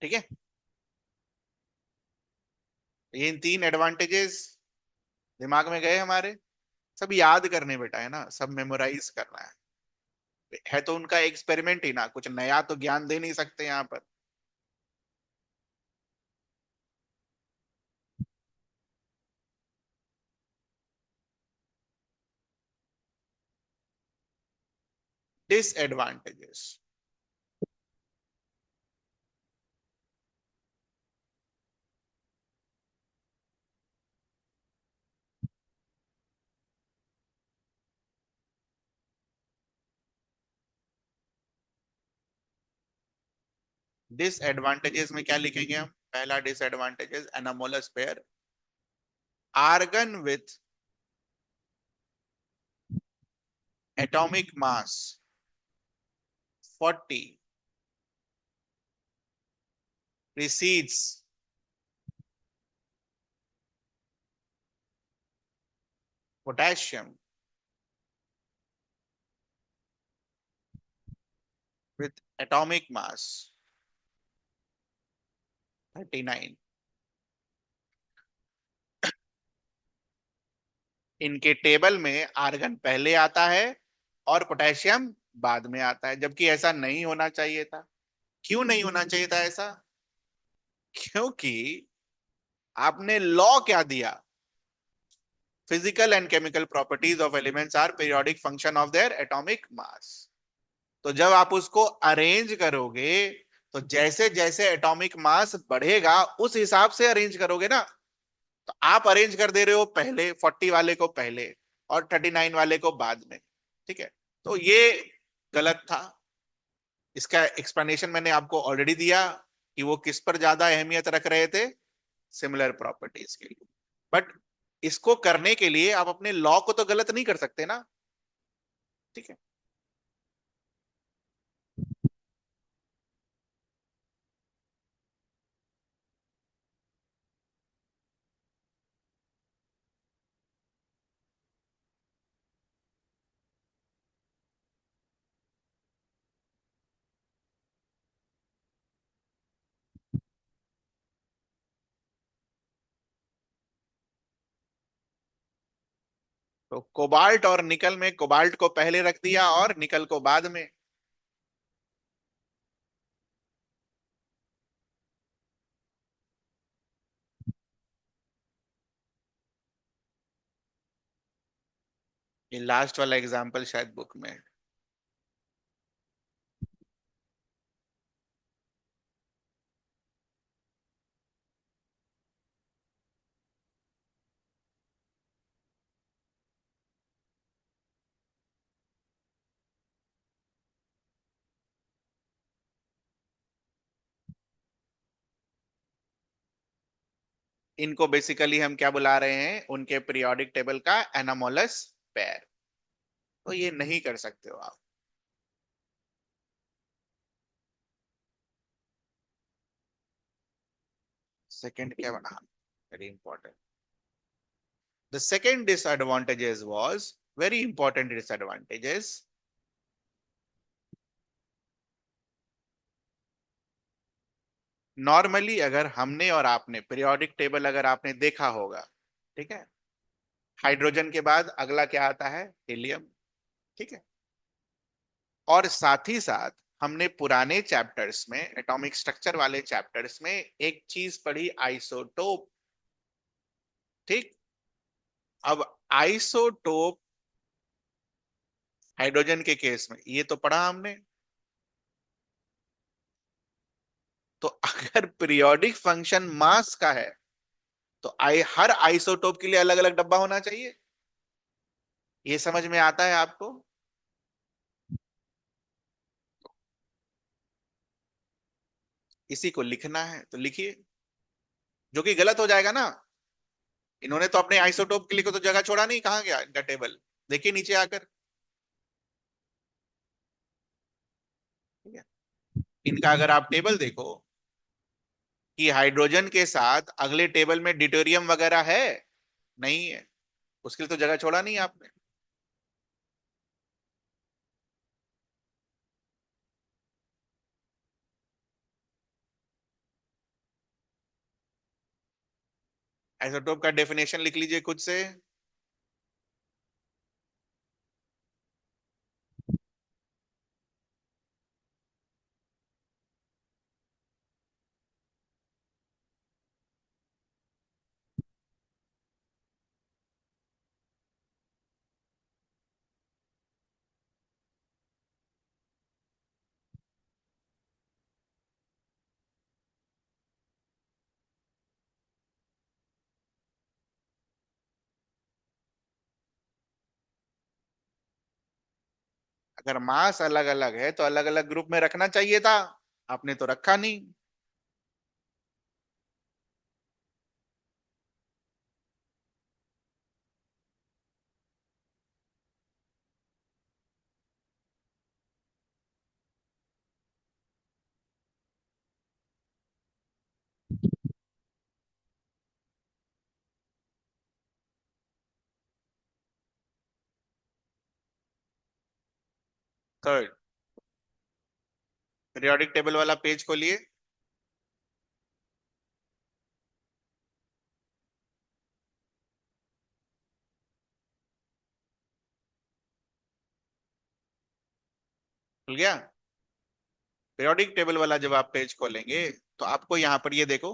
ठीक है। ये इन 3 एडवांटेजेस दिमाग में गए हमारे। सब याद करने बेटा, है ना, सब मेमोराइज करना है तो उनका एक्सपेरिमेंट ही ना, कुछ नया तो ज्ञान दे नहीं सकते यहाँ पर। डिसएडवांटेजेस। डिसएडवांटेजेस में क्या लिखेंगे हम? पहला disadvantages, anomalous pair, argon with atomic mass 40 precedes potassium with atomic mass 39। इनके टेबल में आर्गन पहले आता है और पोटेशियम बाद में आता है, जबकि ऐसा नहीं होना चाहिए था। क्यों नहीं होना चाहिए था ऐसा? क्योंकि आपने लॉ क्या दिया physical and chemical properties of elements are periodic function of their atomic mass. तो जब आप उसको अरेंज करोगे, तो जैसे जैसे एटॉमिक मास बढ़ेगा उस हिसाब से अरेंज करोगे ना। तो आप अरेंज कर दे रहे हो पहले 40 वाले को पहले और 39 वाले को बाद में। ठीक है, तो ये गलत था। इसका एक्सप्लेनेशन मैंने आपको ऑलरेडी दिया कि वो किस पर ज्यादा अहमियत रख रहे थे, सिमिलर प्रॉपर्टीज के लिए। बट इसको करने के लिए आप अपने लॉ को तो गलत नहीं कर सकते ना। ठीक है, तो कोबाल्ट और निकल में कोबाल्ट को पहले रख दिया और निकल को बाद में। ये लास्ट वाला एग्जांपल शायद बुक में है। इनको बेसिकली हम क्या बुला रहे हैं, उनके पीरियोडिक टेबल का एनामोलस पेयर। तो ये नहीं कर सकते हो आप। सेकंड क्या बना, very important. The second disadvantages was very important disadvantages। Normally अगर हमने और आपने पीरियोडिक टेबल अगर आपने देखा होगा, ठीक है, हाइड्रोजन के बाद अगला क्या आता है, हीलियम। ठीक है, और साथ ही साथ हमने पुराने चैप्टर्स में, एटॉमिक स्ट्रक्चर वाले चैप्टर्स में एक चीज पढ़ी, आइसोटोप। ठीक, अब आइसोटोप हाइड्रोजन के केस में ये तो पढ़ा हमने। तो अगर पीरियोडिक फंक्शन मास का है, तो हर आइसोटोप के लिए अलग अलग डब्बा होना चाहिए। ये समझ में आता है आपको? इसी को लिखना है तो लिखिए, जो कि गलत हो जाएगा ना। इन्होंने तो अपने आइसोटोप के लिए को तो जगह छोड़ा नहीं, कहाँ गया इनका टेबल, देखिए नीचे आकर। ठीक है, इनका अगर आप टेबल देखो कि हाइड्रोजन के साथ अगले टेबल में डिटोरियम वगैरह है, नहीं है, उसके लिए तो जगह छोड़ा नहीं आपने। आइसोटोप का डेफिनेशन लिख लीजिए खुद से। अगर मास अलग अलग है तो अलग अलग ग्रुप में रखना चाहिए था, आपने तो रखा नहीं। थर्ड, पीरियोडिक टेबल वाला पेज खोलिए। खुल गया? पीरियोडिक टेबल वाला जब आप पेज खोलेंगे, तो आपको यहां पर ये देखो,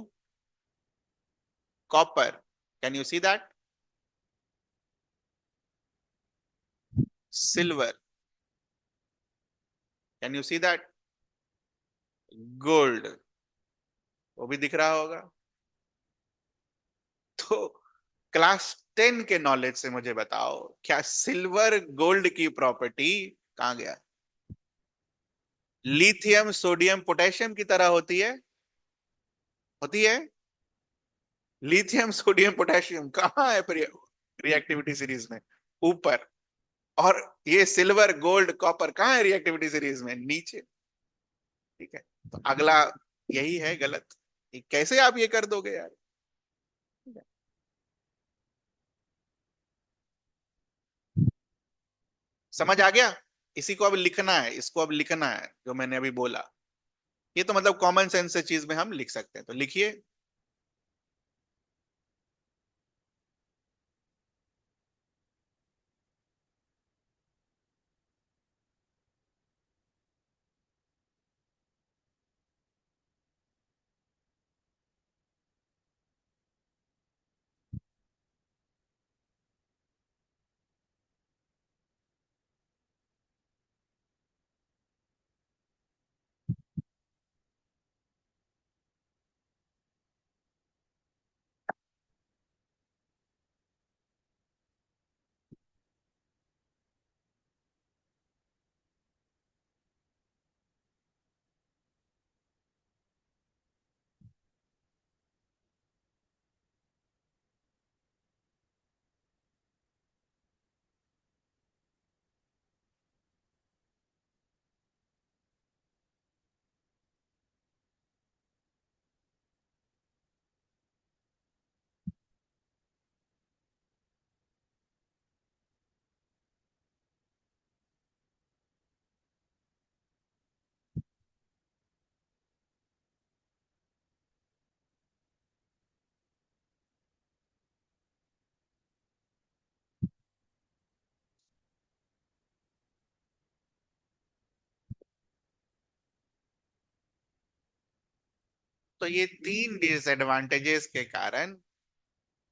copper, can you see that? Silver, can you see that? Gold, वो भी दिख रहा होगा। तो क्लास 10 के नॉलेज से मुझे बताओ, क्या सिल्वर गोल्ड की प्रॉपर्टी कहां गया? लिथियम सोडियम पोटेशियम की तरह होती है? होती है। लिथियम सोडियम पोटेशियम कहाँ है रिएक्टिविटी सीरीज में? ऊपर। और ये सिल्वर गोल्ड कॉपर कहाँ है रिएक्टिविटी सीरीज में? नीचे। ठीक है, तो अगला यही है गलत। ये कैसे आप ये कर दोगे यार? समझ आ गया? इसी को अब लिखना है, इसको अब लिखना है जो मैंने अभी बोला। ये तो मतलब कॉमन सेंस से चीज में हम लिख सकते हैं, तो लिखिए। तो ये तीन डिसएडवांटेजेस के कारण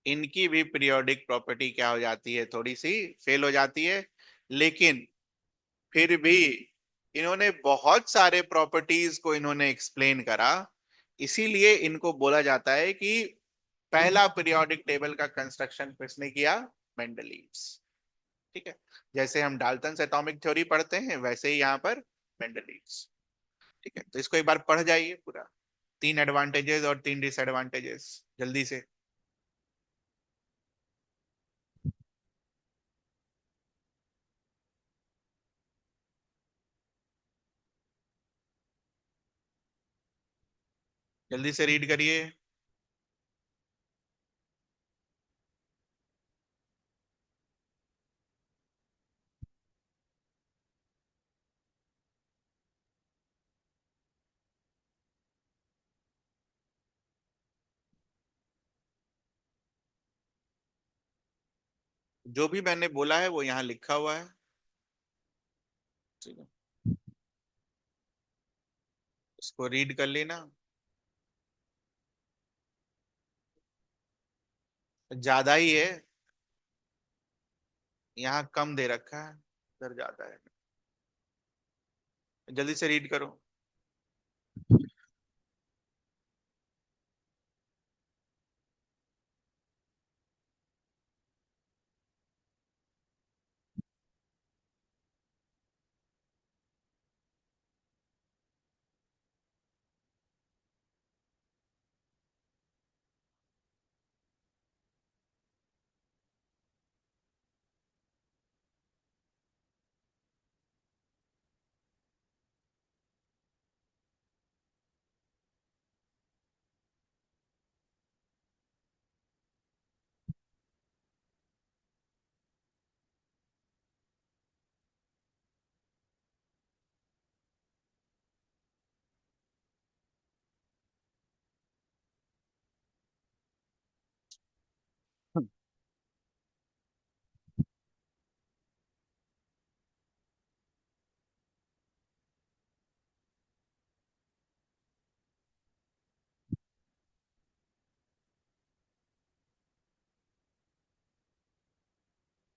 इनकी भी पीरियोडिक प्रॉपर्टी क्या हो जाती है? थोड़ी सी फेल हो जाती है। लेकिन फिर भी इन्होंने बहुत सारे प्रॉपर्टीज को इन्होंने एक्सप्लेन करा। इसीलिए इनको बोला जाता है कि पहला पीरियोडिक टेबल का कंस्ट्रक्शन किसने किया? मेंडलीव्स। ठीक है, जैसे हम डाल्टन्स एटॉमिक थ्योरी पढ़ते हैं वैसे ही यहाँ पर मेंडलीव्स। ठीक है, तो इसको एक बार पढ़ जाइए पूरा, तीन एडवांटेजेस और तीन डिसएडवांटेजेस, जल्दी से। जल्दी से रीड करिए। जो भी मैंने बोला है वो यहाँ लिखा हुआ है। ठीक है, इसको रीड कर लेना। ज्यादा ही है, यहाँ कम दे रखा है, उधर ज्यादा है। जल्दी से रीड करो।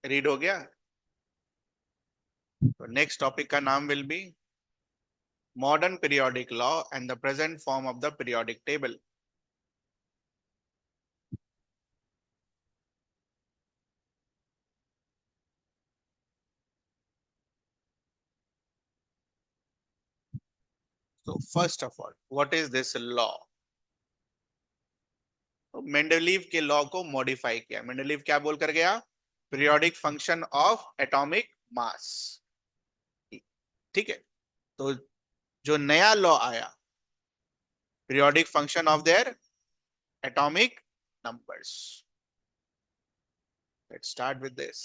रीड हो गया? तो नेक्स्ट टॉपिक का नाम will be modern periodic law and the present form of the periodic table. So first of all, what is this law? तो मेंडलीव के लॉ को मॉडिफाई किया. मेंडलीव क्या बोलकर गया? Periodic function of atomic mass. ठीक है. तो जो नया लॉ आया, periodic function of their atomic numbers. Let's start with this.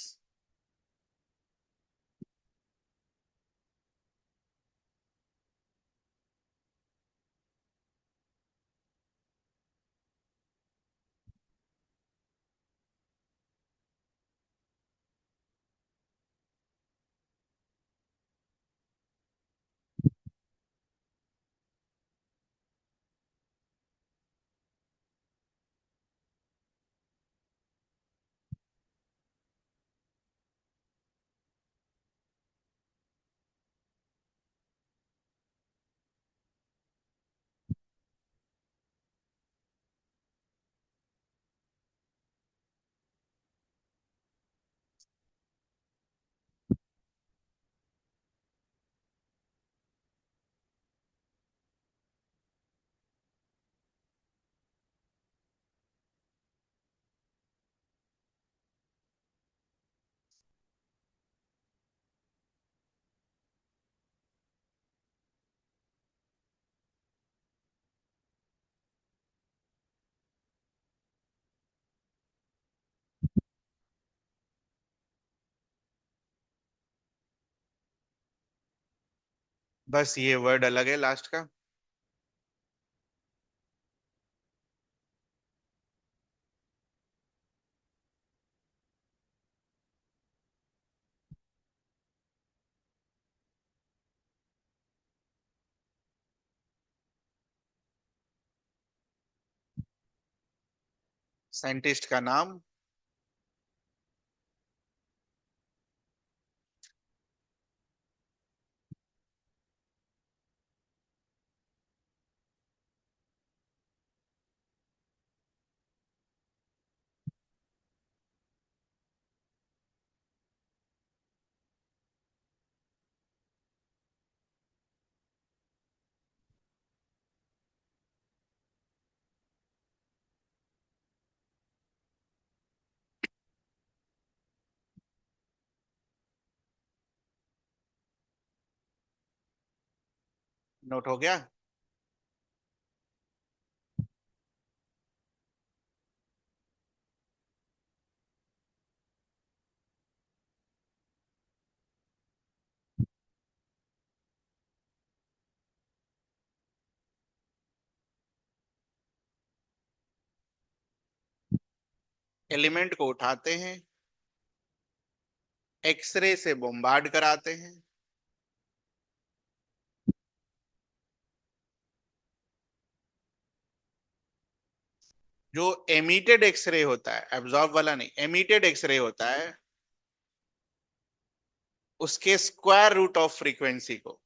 बस ये वर्ड अलग है लास्ट का. साइंटिस्ट का नाम. नोट हो गया. एलिमेंट को उठाते हैं, एक्सरे से बॉम्बार्ड कराते हैं. जो एमिटेड एक्सरे होता है, एब्जॉर्ब वाला नहीं, एमिटेड एक्सरे होता है, उसके स्क्वायर रूट ऑफ फ्रीक्वेंसी को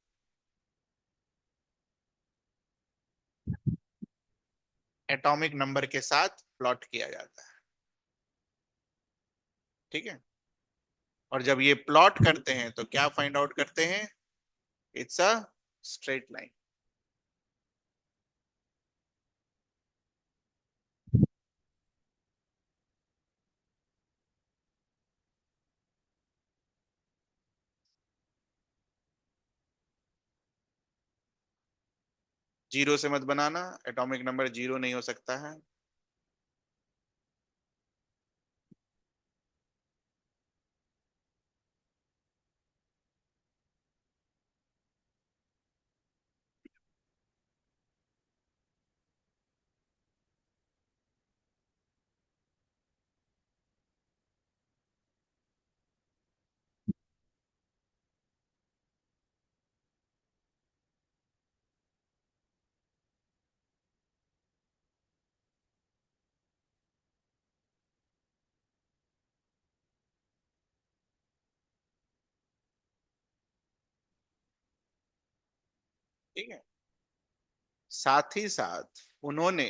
एटॉमिक नंबर के साथ प्लॉट किया जाता है. ठीक है. और जब ये प्लॉट करते हैं तो क्या फाइंड आउट करते हैं? It's a straight line. 0 से मत बनाना, एटॉमिक नंबर 0 नहीं हो सकता है. ठीक है। साथ ही साथ उन्होंने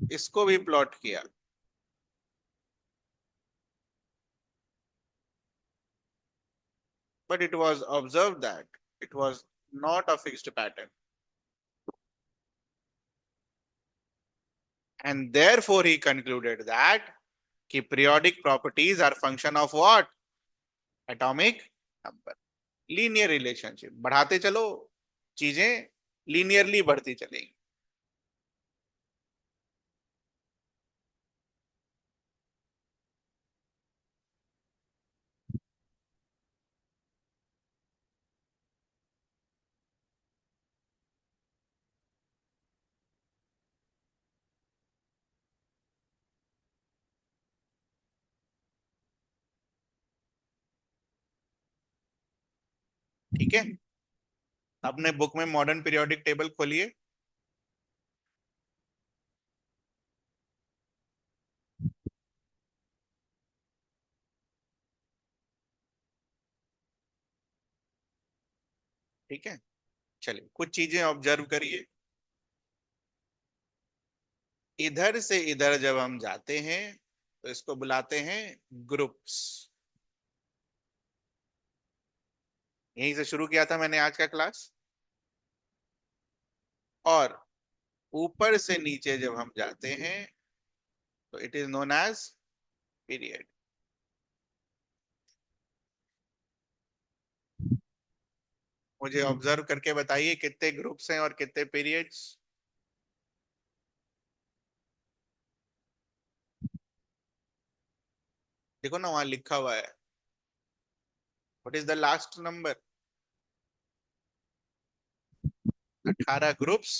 इसको भी प्लॉट किया, but it was observed that it was not a fixed pattern, and therefore he concluded that कि periodic properties are function of what? Atomic number. Linear relationship, बढ़ाते चलो चीजें लीनियरली बढ़ती चलेगी। ठीक है, अपने बुक में मॉडर्न पीरियोडिक टेबल खोलिए। ठीक है, चलिए कुछ चीजें ऑब्जर्व करिए। इधर से इधर जब हम जाते हैं तो इसको बुलाते हैं ग्रुप्स। यहीं से शुरू किया था मैंने आज का क्लास। और ऊपर से नीचे जब हम जाते हैं तो it is known as period. मुझे ऑब्जर्व करके बताइए कितने ग्रुप्स हैं और कितने पीरियड्स। देखो ना वहां लिखा हुआ है, what is the last number? 18 groups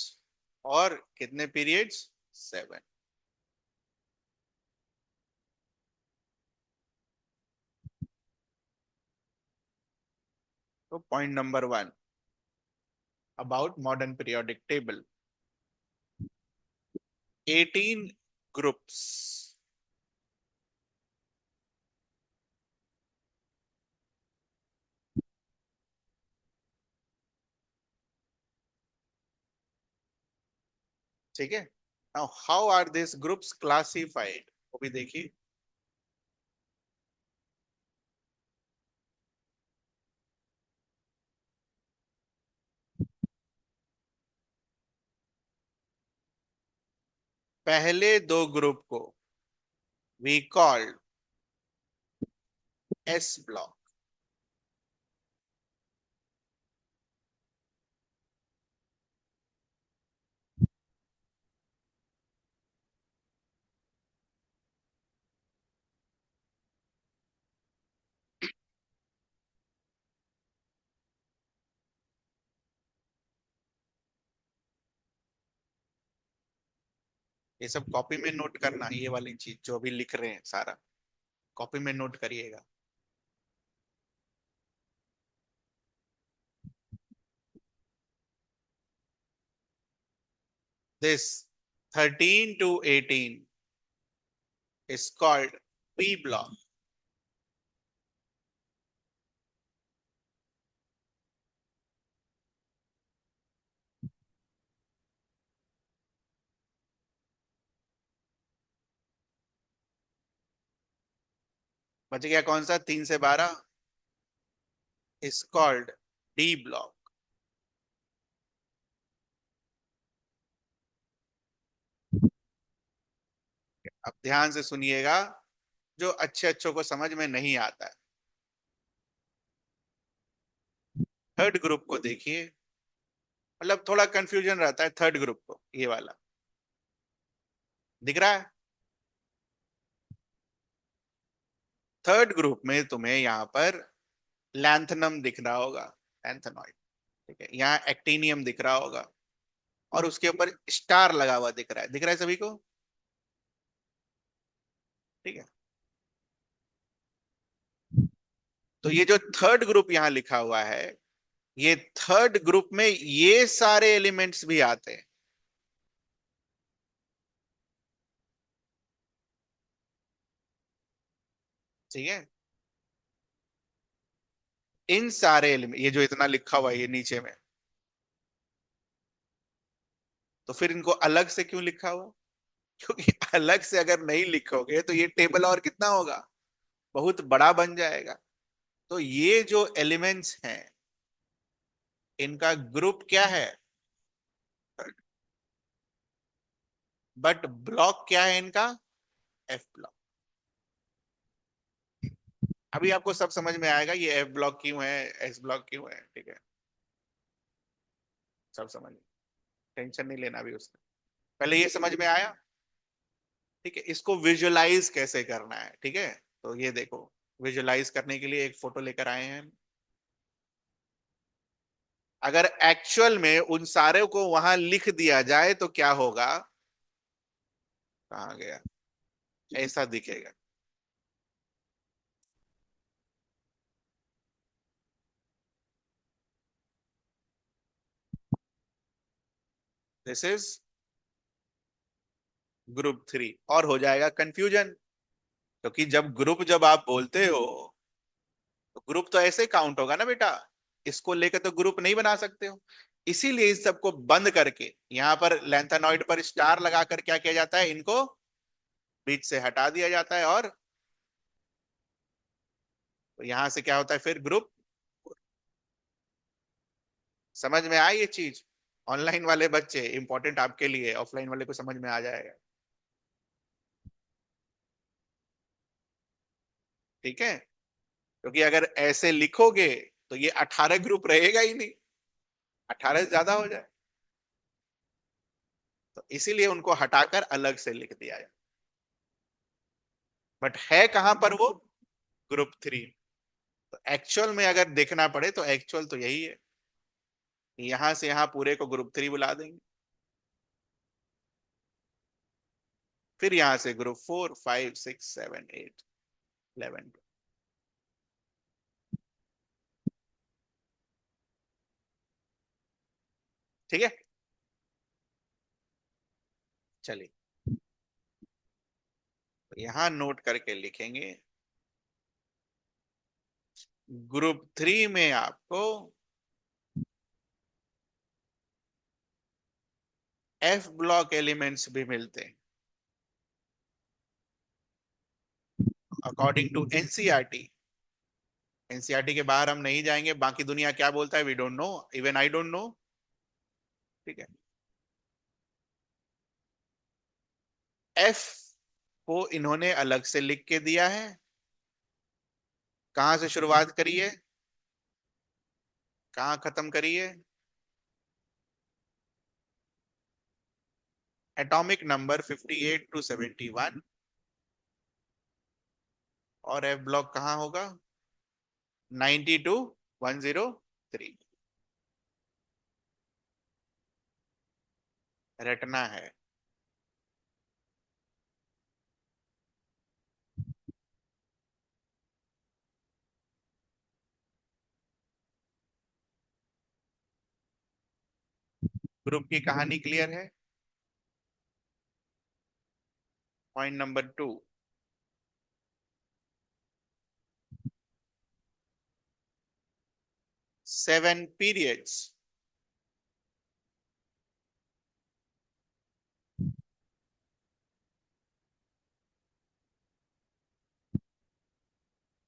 और कितने पीरियड्स? 7। तो point number 1 about modern periodic table, 18 groups. ठीक है, now how are this groups classified, वो भी देखिए। पहले दो ग्रुप को वी कॉल्ड एस ब्लॉक। ये सब कॉपी में नोट करना, ये वाली चीज जो अभी लिख रहे हैं सारा कॉपी में नोट करिएगा। This 13 to 18 is called P block। बच गया कौन सा? 3 से 12 is called D block। अब ध्यान से सुनिएगा, जो अच्छे अच्छों को समझ में नहीं आता है। थर्ड ग्रुप को देखिए, मतलब थोड़ा कंफ्यूजन रहता है थर्ड ग्रुप को, ये वाला दिख रहा है। थर्ड ग्रुप में तुम्हें यहाँ पर लैंथनम दिख रहा होगा, लैंथेनॉइड। ठीक है, यहाँ एक्टिनियम दिख रहा होगा और उसके ऊपर स्टार लगा हुआ दिख रहा है, दिख रहा है सभी को? ठीक है, तो ये जो थर्ड ग्रुप यहाँ लिखा हुआ है, ये थर्ड ग्रुप में ये सारे एलिमेंट्स भी आते हैं। ठीक है, इन सारे एलिमेंट, ये जो इतना लिखा हुआ है ये नीचे में, तो फिर इनको अलग से क्यों लिखा हुआ? क्योंकि अलग से अगर नहीं लिखोगे तो ये टेबल और कितना होगा, बहुत बड़ा बन जाएगा। तो ये जो एलिमेंट्स हैं इनका ग्रुप क्या है, बट ब्लॉक क्या है इनका, एफ ब्लॉक। अभी आपको सब समझ में आएगा ये एफ ब्लॉक क्यों है, एस ब्लॉक क्यों है, ठीक है, सब समझ में, टेंशन नहीं लेना अभी उसका। पहले ये समझ में आया, ठीक है। इसको विजुअलाइज कैसे करना है, ठीक है, तो ये देखो, विजुअलाइज करने के लिए एक फोटो लेकर आए हैं। अगर एक्चुअल में उन सारे को वहां लिख दिया जाए तो क्या होगा, कहाँ गया, ऐसा दिखेगा। दिस इज ग्रुप थ्री, और हो जाएगा कंफ्यूजन, क्योंकि जब आप बोलते हो तो ग्रुप तो ऐसे काउंट होगा ना बेटा, इसको लेकर तो ग्रुप नहीं बना सकते हो। इसीलिए इस सबको बंद करके यहां पर लैंथेनॉइड पर स्टार लगाकर क्या किया जाता है, इनको बीच से हटा दिया जाता है, और तो यहां से क्या होता है फिर ग्रुप। समझ में आई ये चीज? ऑनलाइन वाले बच्चे इंपॉर्टेंट आपके लिए, ऑफलाइन वाले को समझ में आ जाएगा, ठीक है। क्योंकि अगर ऐसे लिखोगे तो ये 18 ग्रुप रहेगा ही नहीं, 18 से ज्यादा हो जाए, तो इसीलिए उनको हटाकर अलग से लिख दिया जाए। बट है कहां पर वो, ग्रुप थ्री। तो एक्चुअल में अगर देखना पड़े तो एक्चुअल तो यही है, यहां से यहां पूरे को ग्रुप थ्री बुला देंगे, फिर यहां से group four, five, six, seven, eight, 11। ठीक है, चलिए, तो यहां नोट करके लिखेंगे, ग्रुप थ्री में आपको एफ ब्लॉक एलिमेंट्स भी मिलते हैं अकॉर्डिंग टू एनसीईआरटी। एनसीईआरटी के बाहर हम नहीं जाएंगे, बाकी दुनिया क्या बोलता है we don't know, even I don't know, ठीक है। एफ को इन्होंने अलग से लिख के दिया है, कहां से शुरुआत करिए, कहां खत्म करिए, एटॉमिक नंबर 58 टू 71, और एफ ब्लॉक कहां होगा, 90 टू 103, रटना है। ग्रुप की कहानी क्लियर है। Point number two, 7 periods,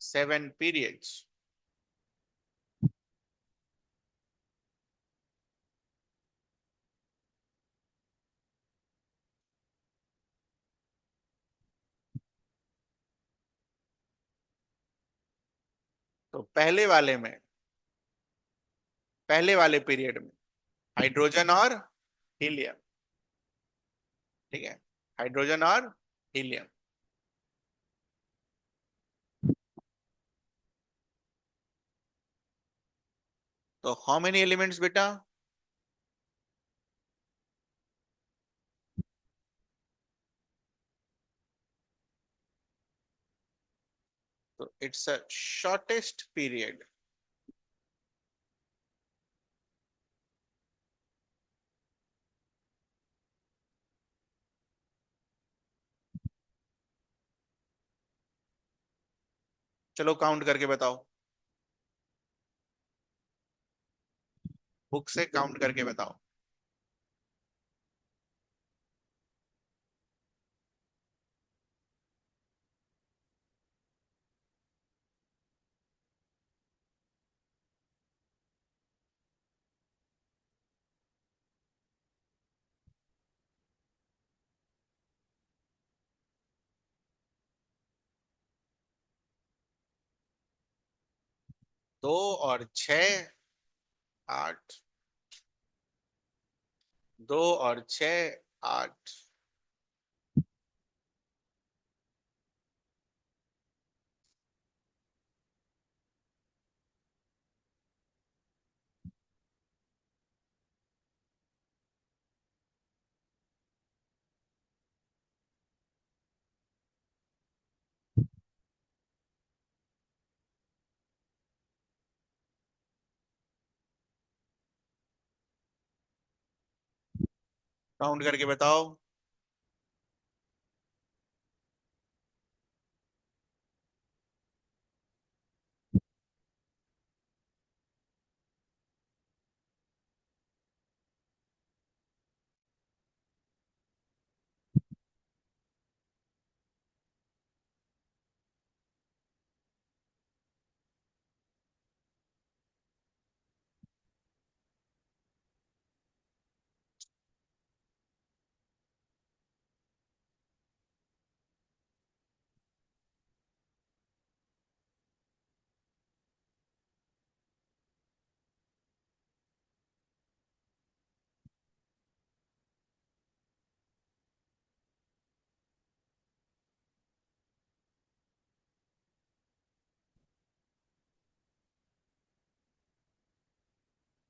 7 periods. तो पहले वाले पीरियड में हाइड्रोजन और हीलियम, ठीक है, हाइड्रोजन और हीलियम। तो हाउ मेनी एलिमेंट्स बेटा, तो इट्स अ शॉर्टेस्ट पीरियड। चलो काउंट करके बताओ, बुक से काउंट करके बताओ। दो और छह, आठ। दो और छह, आठ। काउंट करके बताओ।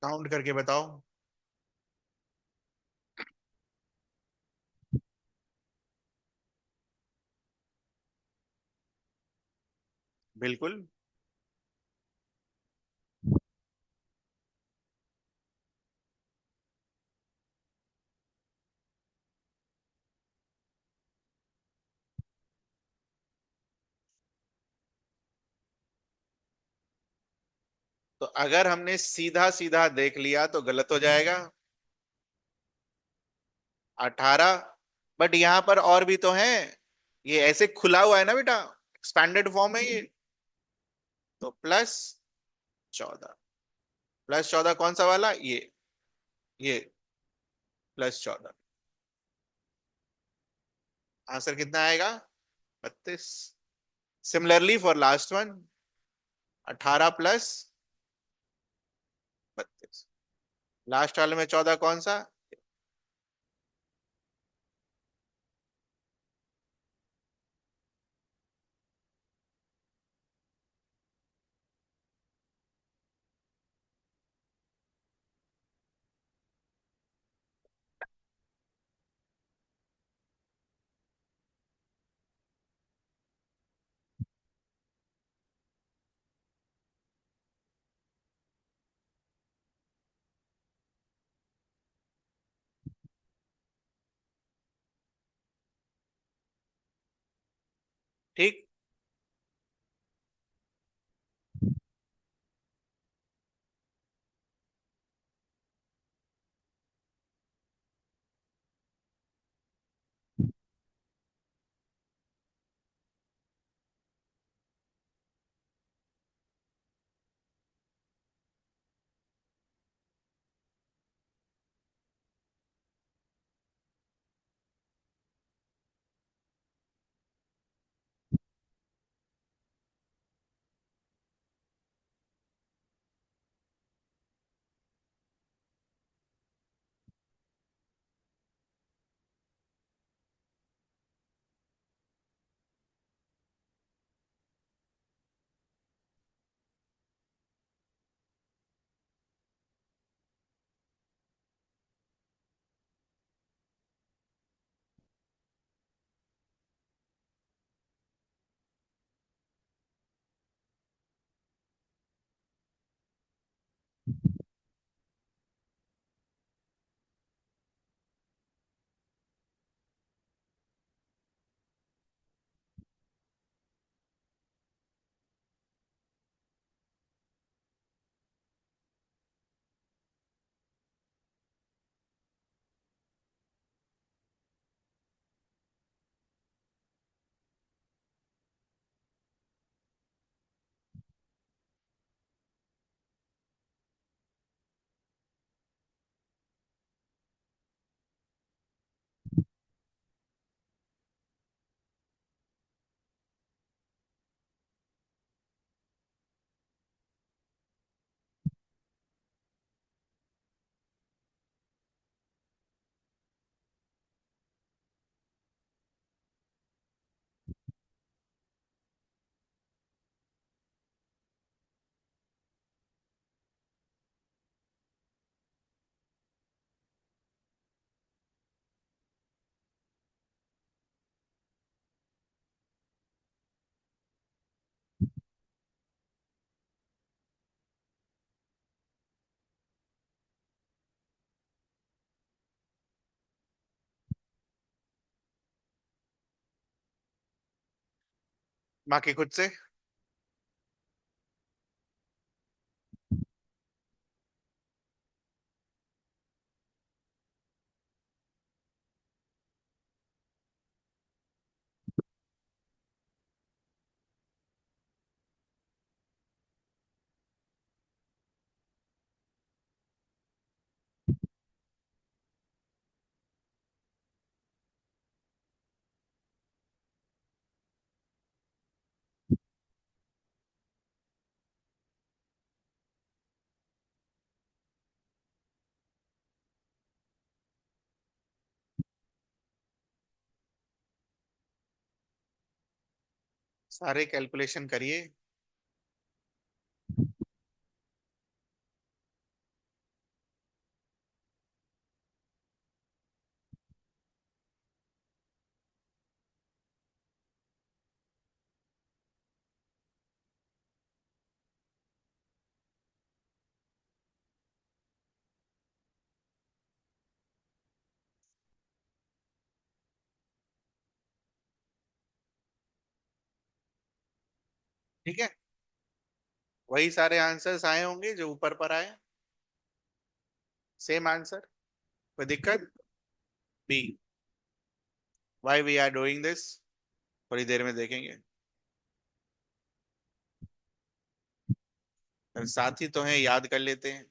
काउंट करके बताओ। बिल्कुल। तो अगर हमने सीधा सीधा देख लिया तो गलत हो जाएगा। 18। बट यहां पर और भी तो है। ये ऐसे खुला हुआ है ना बेटा, एक्सपैंडेड फॉर्म है ये। तो +14। +14 कौन सा वाला, ये +14। आंसर कितना आएगा? 32। Similarly for last one, 18 + 32। Last वाले में 14 कौन सा? ठीक। बाकी खुद से। सारे कैलकुलेशन करिए। ठीक है, वही सारे आंसर्स आए होंगे जो ऊपर पर आए। Same answer. कोई दिक्कत? B. Why we are doing this, थोड़ी देर में देखेंगे। साथ ही तो है, याद कर लेते हैं।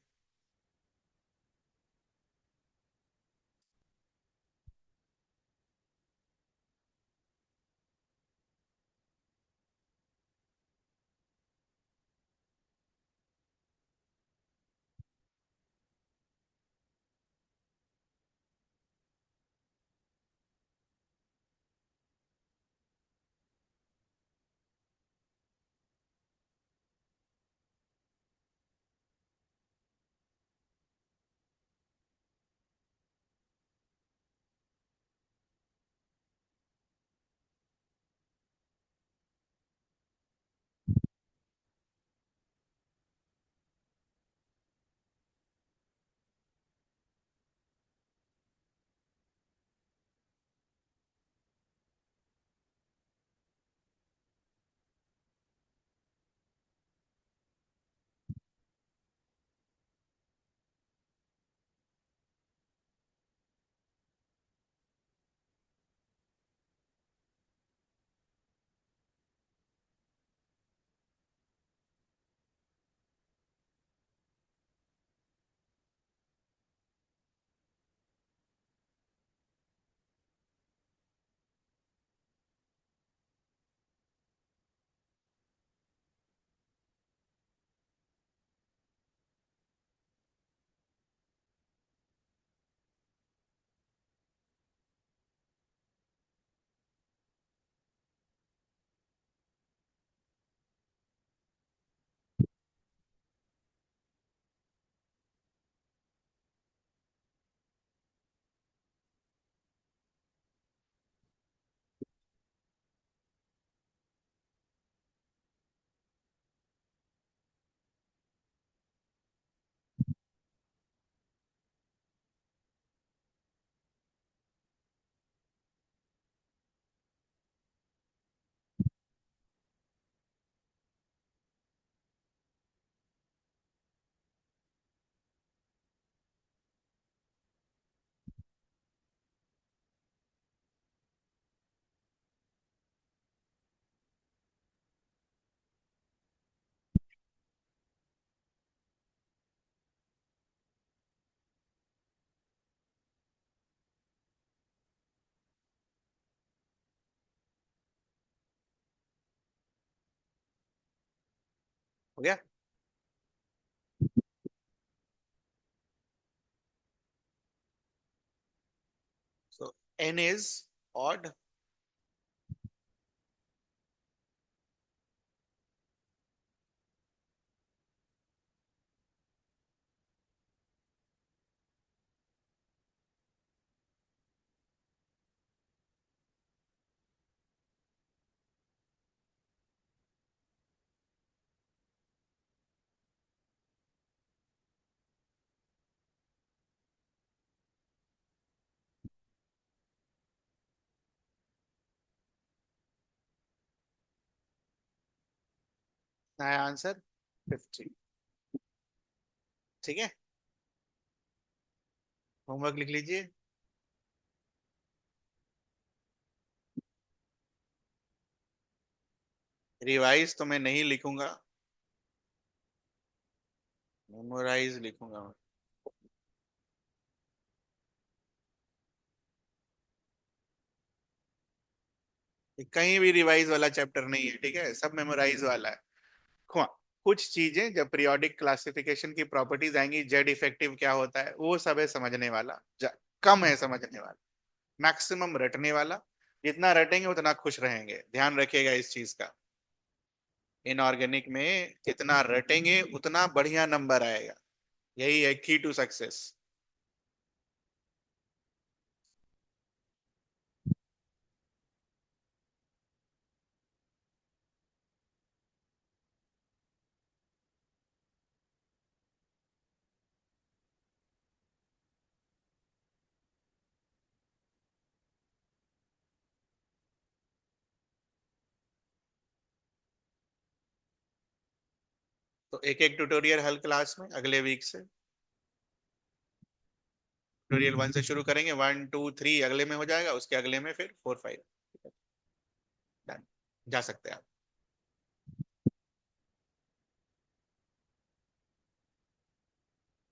हो गया। सो n इज ऑड। नया आंसर 50। ठीक है, होमवर्क लिख लीजिए। रिवाइज तो मैं नहीं लिखूंगा, मेमोराइज लिखूंगा। कहीं भी रिवाइज वाला चैप्टर नहीं है, ठीक है, सब मेमोराइज वाला है। हाँ, कुछ चीजें जब पीरियोडिक क्लासिफिकेशन की प्रॉपर्टीज आएंगी, जेड इफेक्टिव क्या होता है, वो सब है समझने वाला। कम है समझने वाला, मैक्सिमम रटने वाला। जितना रटेंगे उतना खुश रहेंगे, ध्यान रखिएगा इस चीज का। इनऑर्गेनिक में जितना रटेंगे उतना बढ़िया नंबर आएगा, यही है की टू सक्सेस। तो एक एक ट्यूटोरियल हर क्लास में अगले वीक से। ट्यूटोरियल 1 से शुरू करेंगे, 1 2 3 अगले में हो जाएगा, उसके अगले में फिर 4 5। जा सकते हैं आप।